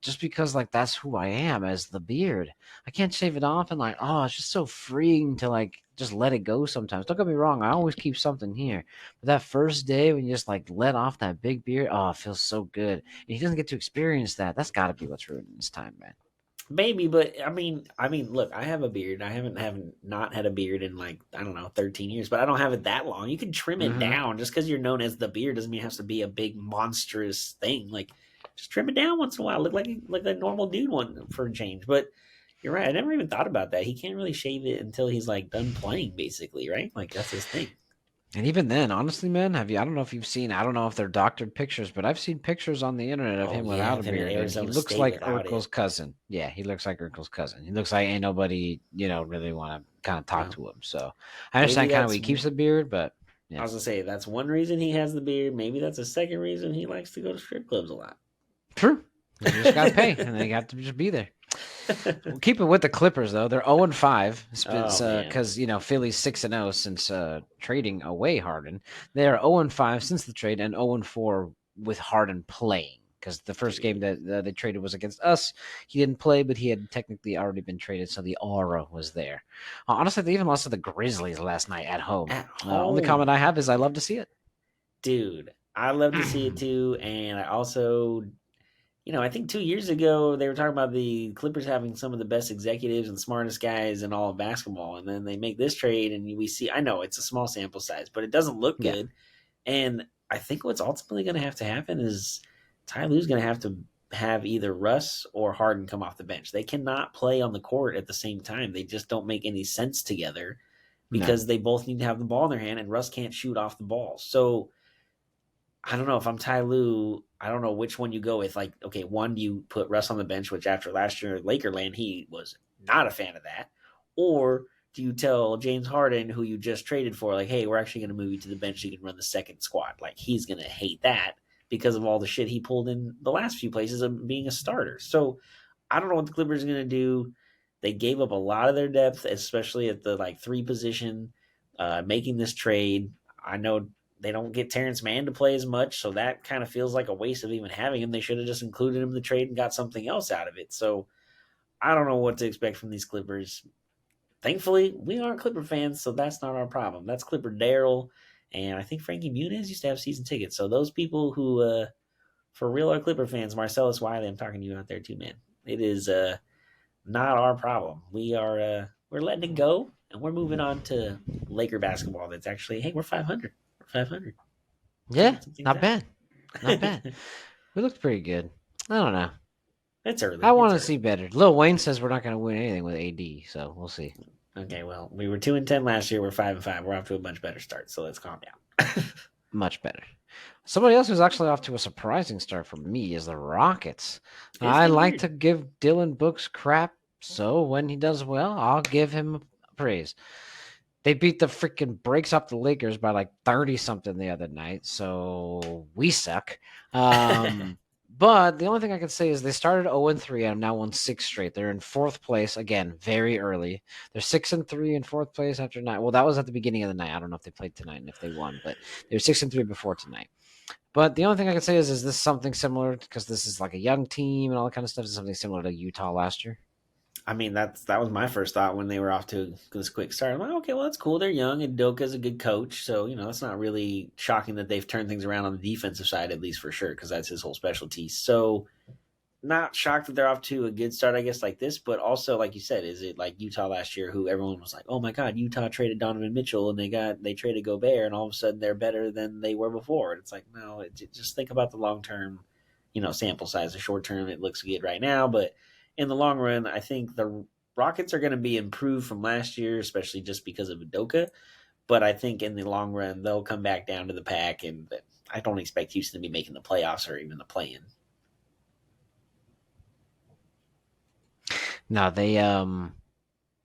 Just because like that's who I am as the beard. I can't shave it off and like, oh, it's just so freeing to like just let it go sometimes. Don't get me wrong, I always keep something here. But that first day when you just like let off that big beard, oh, it feels so good. And he doesn't get to experience that. That's got to be what's ruining his time, man. Maybe, but I mean, look, I have a beard. I haven't not had a beard in like I don't know 13 years, but I don't have it that long. You can trim it Hmm. down. Just because you're known as the beard doesn't mean it has to be a big monstrous thing. Like just trim it down once in a while. Look like a normal dude one for a change. But you're right. I never even thought about that. He can't really shave it until he's like done playing, basically, right? Like that's his thing. And even then, honestly, man, have you? I don't know if you've seen. I don't know if they're doctored pictures, but I've seen pictures on the internet of Oh him yeah, without a of him in beard, and he Arizona looks State like without Urkel's it. cousin. Yeah, he looks like Urkel's cousin. He looks like ain't nobody, really want to kind of talk Well, to him. So I maybe understand kind of why that's he keeps the beard, but I yeah, was gonna say that's one reason he has the beard. Maybe that's a second reason he likes to go to strip clubs a lot. true. You just got to pay, and they got to just be there. We'll keep it with the Clippers though. They're 0-5. It's Oh man, because Philly's 6-0 since trading away Harden. They are 0-5 since the trade and 0-4 with Harden playing. Because the first game dude, that they traded was against us. He didn't play, but he had technically already been traded, so the aura was there. Honestly, they even lost to the Grizzlies last night at home. at Only comment I home, have is I love to see it. dude. I love to see it too, and I also, I think 2 years ago they were talking about the Clippers having some of the best executives and smartest guys in all of basketball, and then they make this trade, and we see. I know it's a small sample size, but it doesn't look Yeah, good. And I think what's ultimately going to happen is Ty Lue's going to have either Russ or Harden come off the bench. They cannot play on the court at the same time. They just don't make any sense together no, because they both need to have the ball in their hand, and Russ can't shoot off the ball. So I don't know if I'm Ty Lue. I don't know which one you go with. Like, okay, one, do you put Russ on the bench, which after last year Lakerland, he was not a fan of that, or do you tell James Harden, who you just traded for, like, hey, we're actually going to move you to the bench so you can run the second squad? Like, he's going to hate that because of all the shit he pulled in the last few places of being a starter. So I don't know what the Clippers are going to do. They gave up a lot of their depth, especially at the like three position, making this trade. I know they don't get Terrence Mann to play as much, so that kind of feels like a waste of even having him. They should have just included him in the trade and got something else out of it. So I don't know what to expect from these Clippers. Thankfully, we aren't Clipper fans, so that's not our problem. That's Clipper Daryl, and I think Frankie Muniz used to have season tickets. So those people who, for real, are Clipper fans, Marcellus Wiley, I'm talking to you out there too, man. It is not our problem. We're letting it go, and we're moving on to Laker basketball. That's actually, hey, we're 500. We're 500. yeah, Figured some things not out. bad, not bad. We looked pretty good. I don't know. It's I early. want It's to see early. better. Lil Wayne says we're not going to win anything with AD, so we'll see. Okay, well, we were 2-10 last year. We're 5-5. We're off to a much better start. So let's calm down. Much better. Somebody else who's actually off to a surprising start for me is the Rockets. It's I kind of like weird. to give Dylan Brooks crap, so when he does well, I'll give him praise. They beat the freaking brakes off the Lakers by like 30 something the other night, so we suck. But the only thing I can say is they started 0-3 and have now won six straight. They're in fourth place again, very early. They're 6-3 in fourth place after nine. Well, that was at the beginning of the night. I don't know if they played tonight and if they won, but they were 6-3 before tonight. But the only thing I can say is this something similar because this is like a young team and all that kind of stuff? Is something similar to Utah last year? I mean, that was my first thought when they were off to this quick start. I'm like, okay, well, that's cool. They're young, and Doka's a good coach. So, it's not really shocking that they've turned things around on the defensive side, at least for sure, because that's his whole specialty. So, not shocked that they're off to a good start, I guess, like this, but also, like you said, is it like Utah last year, who everyone was like, "Oh my God, Utah traded Donovan Mitchell and they traded Gobert, and all of a sudden they're better than they were before." And it's like, no, just think about the long term, sample size. The short term, it looks good right now, but in the long run, I think the Rockets are going to be improved from last year, especially just because of Udoka. But I think in the long run, they'll come back down to the pack, and I don't expect Houston to be making the playoffs or even the play-in. No,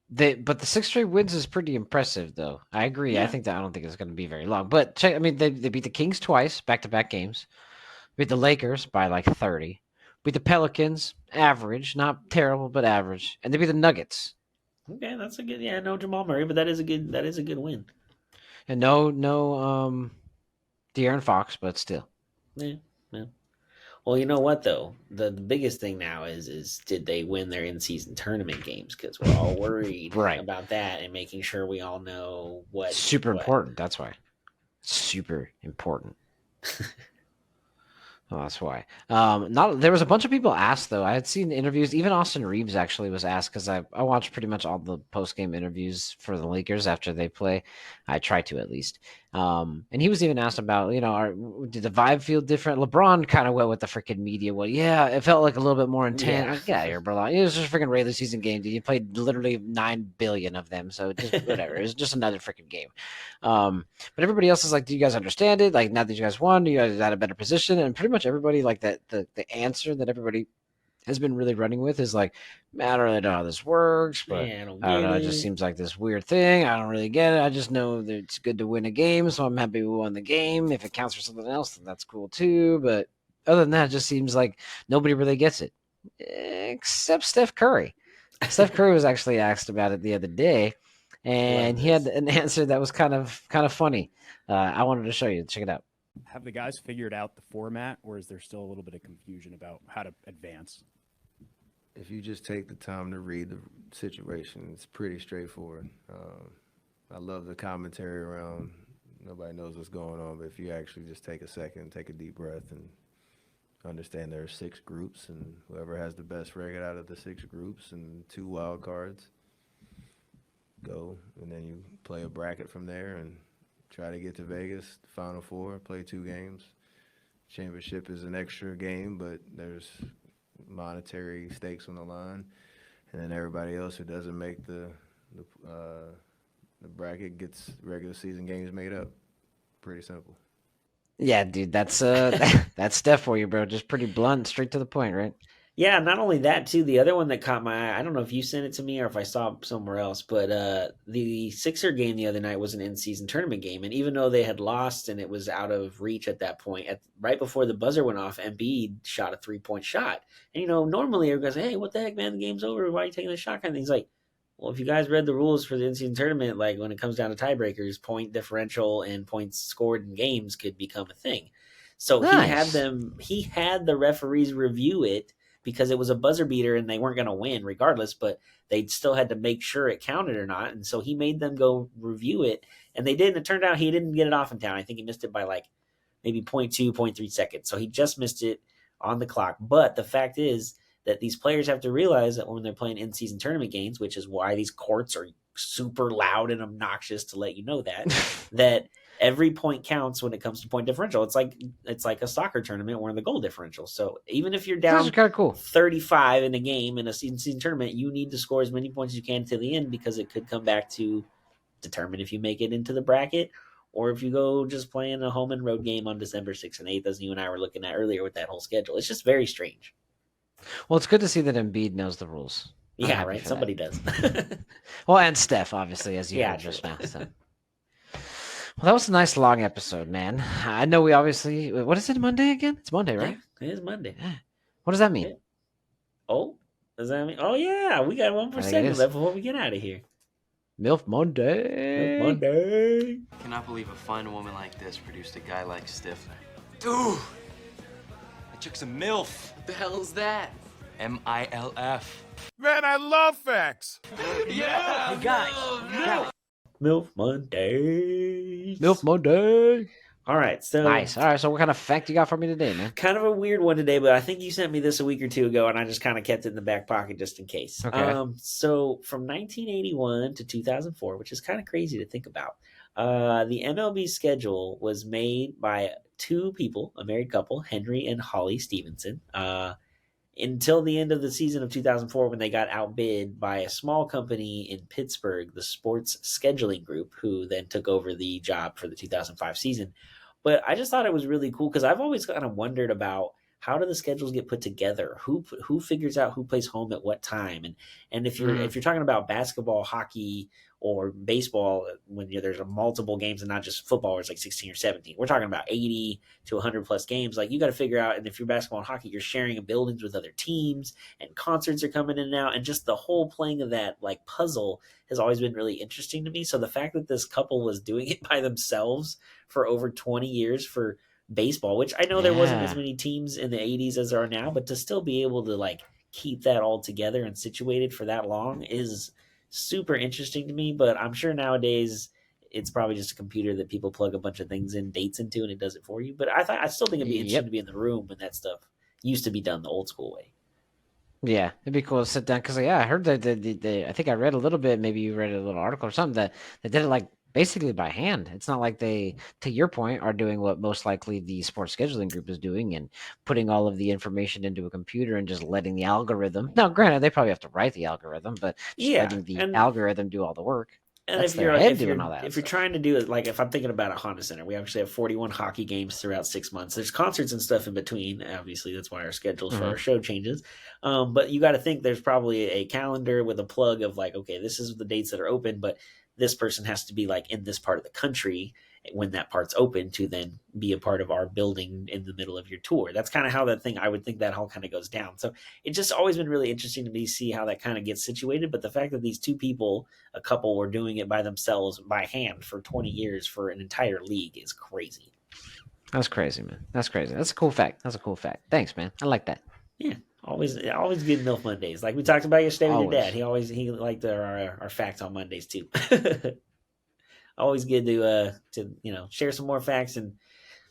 but the six straight wins is pretty impressive, though. I agree. Yeah, I don't think it's going to be very long. But check, I mean, they beat the Kings twice, back to back games. Beat the Lakers by like 30. Beat the Pelicans, average, not terrible, but average. And they beat the Nuggets. Okay, that's a good. Yeah, no Jamal Murray, but that is a good win. And no De'Aaron Fox, but still. Yeah, yeah. Well, you know what though? The biggest thing now is did they win their in season tournament games? Because we're all worried Right. about that and making sure we all know what Super what. important. That's why. Super important. Oh, that's why. Not there was a bunch of people asked though. I had seen interviews. Even Austin Reeves actually was asked because I watched pretty much all the post game interviews for the Lakers after they play. I try to at least. And he was even asked about did the vibe feel different? LeBron kind of went with the freaking media. Well, yeah, it felt like a little bit more intense. Yeah. Like, get out of here, bro. It was just a freaking regular season game. Dude. You played literally 9 billion of them, so just whatever. It was just another freaking game. But everybody else is like, do you guys understand it? Like, now that you guys won, you guys at a better position. And pretty much everybody, like, the answer that everybody has been really running with is like, man, I don't really know how this works, but Yeah, I don't I don't get know. It it. just seems like this weird thing. I don't really get it. I just know that it's good to win a game, so I'm happy we won the game. If it counts for something else, then that's cool too. But other than that, it just seems like nobody really gets it, except Steph Curry. Steph Curry was actually asked about it the other day, and he had an answer that was kind of funny. I wanted to show you. Check it out. Have the guys figured out the format, or is there still a little bit of confusion about how to advance? If you just take the time to read the situation, it's pretty straightforward. I love the commentary around nobody knows what's going on, but if you actually just take a second, take a deep breath, and understand there are 6 groups, and whoever has the best record out of the 6 groups and 2 wild cards go, and then you play a bracket from there and try to get to Vegas, the Final Four, play 2 games. Championship is an extra game, but there's monetary stakes on the line, and then everybody else who doesn't make the bracket gets regular season games made up. Pretty simple. Yeah, dude, that's that's Steph for you, bro. Just pretty blunt, straight to the point, right? Yeah, not only that too. The other one that caught my eye, I don't know if you sent it to me or if I saw it somewhere else, but the Sixer game the other night was an in-season tournament game, and even though they had lost and it was out of reach at that point, right before the buzzer went off, Embiid shot a 3-point shot, and normally everybody's like, "Hey, what the heck, man? The game's over. Why are you taking the shot?" Kind of thing. He's like, "Well, if you guys read the rules for the in-season tournament, like when it comes down to tiebreakers, point differential and points scored in games could become a thing." So Nice. he had the referees review it because it was a buzzer beater and they weren't going to win regardless, but they still had to make sure it counted or not. And so he made them go review it, and they did. And it turned out he didn't get it off in time. I think he missed it by like maybe 0.2, 0.3 seconds. So he just missed it on the clock. But the fact is that these players have to realize that when they're playing in-season tournament games, which is why these courts are super loud and obnoxious to let you know that every point counts when it comes to point differential. It's like a soccer tournament where the goal differential. So even if you're That's down kind of cool. 35 in a game in a season tournament, you need to score as many points as you can to the end, because it could come back to determine if you make it into the bracket or if you go just playing a home and road game on December 6th and 8th, as you and I were looking at earlier with that whole schedule. It's just very strange. Well, it's good to see that Embiid knows the rules. I'm Yeah, happy right. for Somebody that. does. Well, and Steph, obviously, as you Yeah, heard just true. now. So. Well, that was a nice long episode, man. I know we obviously. What is it, Monday again? It's Monday, right? Yeah, it is Monday. What does that mean? Yeah. Oh, does that mean? Oh, yeah, we got one more I think it segment is. left before we get out of here. MILF Monday. Monday. Cannot believe a fine woman like this produced a guy like Stifler. Dude, I took some MILF. What the hell is that? MILF. Man, I love facts. Yeah, Hey, guys. MILF Monday. MILF Monday. All right, so Nice. All right, so what kind of fact you got for me today, man? kind of a weird one today, but I think you sent me this a week or two ago, and I just kind of kept it in the back pocket just in case. Okay. So from 1981 to 2004, which is kind of crazy to think about, the MLB schedule was made by 2 people, a married couple, Henry and Holly Stevenson, until the end of the season of 2004, when they got outbid by a small company in Pittsburgh, the Sports Scheduling Group, who then took over the job for the 2005 season. But I just thought it was really cool because I've always kind of wondered about how do the schedules get put together? Who figures out who plays home at what time? And if you're talking about basketball, hockey, or baseball, when there's multiple games and not just football, where it's like 16 or 17, we're talking about 80 to 100 plus games. Like, you got to figure out, and if you're basketball and hockey, you're sharing buildings with other teams, and concerts are coming in and out, and just the whole playing of that like puzzle has always been really interesting to me. So the fact that this couple was doing it by themselves for over 20 years for baseball, which I know there wasn't as many teams in the 80s as there are now, but to still be able to like keep that all together and situated for that long is super interesting to me. But I'm sure nowadays it's probably just a computer that people plug a bunch of things in, dates into, and it does it for you. But I still think it'd be interesting to be in the room when that stuff used to be done the old school way. Yeah, it'd be cool to sit down because, yeah, I heard that I think I read a little bit, maybe you read a little article or something that they did it like basically by hand. It's not like they, to your point, are doing what most likely the sports scheduling group is doing and putting all of the information into a computer and just letting the algorithm. Now, granted, they probably have to write the algorithm, but just letting the algorithm do all the work. And That's if you're their head doing all that if you're stuff. trying to do it, like if I'm thinking about a Honda Center, we actually have 41 hockey games throughout 6 months. There's concerts and stuff in between. Obviously, that's why our schedules for our show changes. But you got to think there's probably a calendar with a plug of like, okay, this is the dates that are open, but this person has to be like in this part of the country when that part's open to then be a part of our building in the middle of your tour. That's kind of how I would think that all kind of goes down. So it's just always been really interesting to me see how that kind of gets situated. But the fact that these two people, a couple, were doing it by themselves by hand for 20 years for an entire league is crazy. That's crazy, man. That's crazy. That's a cool fact. Thanks, man. I like that. Yeah. Always good MILF Mondays. Like we talked about yesterday with your dad. He liked our facts on Mondays too. Always good to share some more facts. And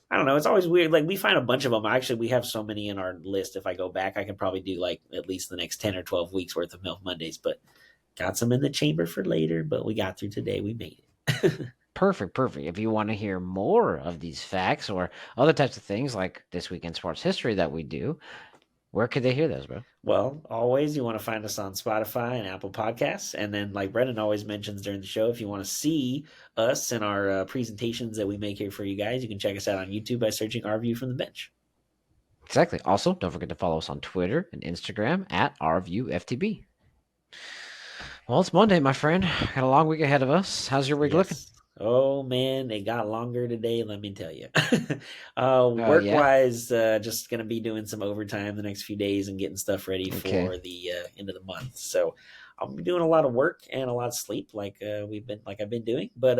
I don't know, it's always weird. Like we find a bunch of them. Actually, we have so many in our list. If I go back, I can probably do like at least the next 10 or 12 weeks worth of MILF Mondays, but got some in the chamber for later, but we got through today. We made it. Perfect. If you want to hear more of these facts or other types of things like This Week in Sports History that we do, where could they hear those, bro? Well, always you want to find us on Spotify and Apple Podcasts. And then like Brendan always mentions during the show, if you want to see us and our presentations that we make here for you guys, you can check us out on YouTube by searching Our View from the Bench. Exactly. Also, don't forget to follow us on Twitter and Instagram at OurViewFTB. Well, it's Monday, my friend. Got a long week ahead of us. How's your week looking? Oh, man, it got longer today, let me tell you. Work-wise, just going to be doing some overtime the next few days and getting stuff ready for the end of the month. So I'll be doing a lot of work and a lot of sleep like I've been doing. But,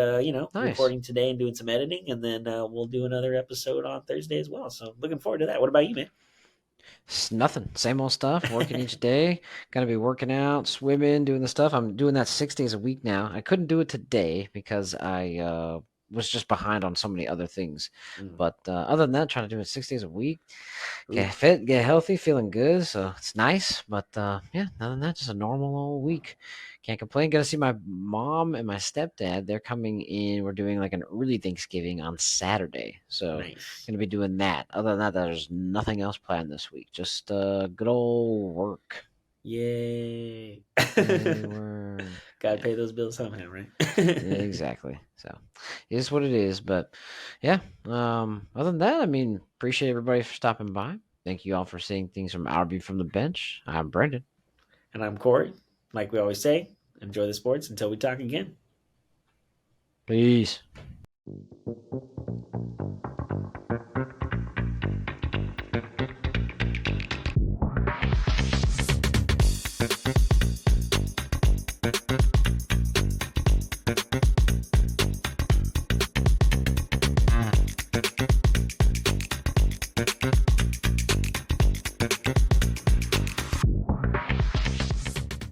recording today and doing some editing, and then we'll do another episode on Thursday as well. So looking forward to that. What about you, man? It's nothing. Same old stuff. Working each day. Got to be working out, swimming, doing the stuff. I'm doing that 6 days a week now. I couldn't do it today because I was just behind on so many other things. But other than that, trying to do it 6 days a week. Get fit, get healthy, feeling good. So it's nice. But other than that, just a normal old week. Can't complain. Got to see my mom and my stepdad. They're coming in. We're doing like an early Thanksgiving on Saturday. So going to be doing that. Other than that, there's nothing else planned this week. Just good old work. Yay. Gotta pay those bills somehow, right? Exactly. So it is what it is. But yeah, other than that, I mean, appreciate everybody for stopping by. Thank you all for seeing things from Our View from the Bench. I'm Brendan. And I'm Corey. Like we always say, enjoy the sports until we talk again. Peace.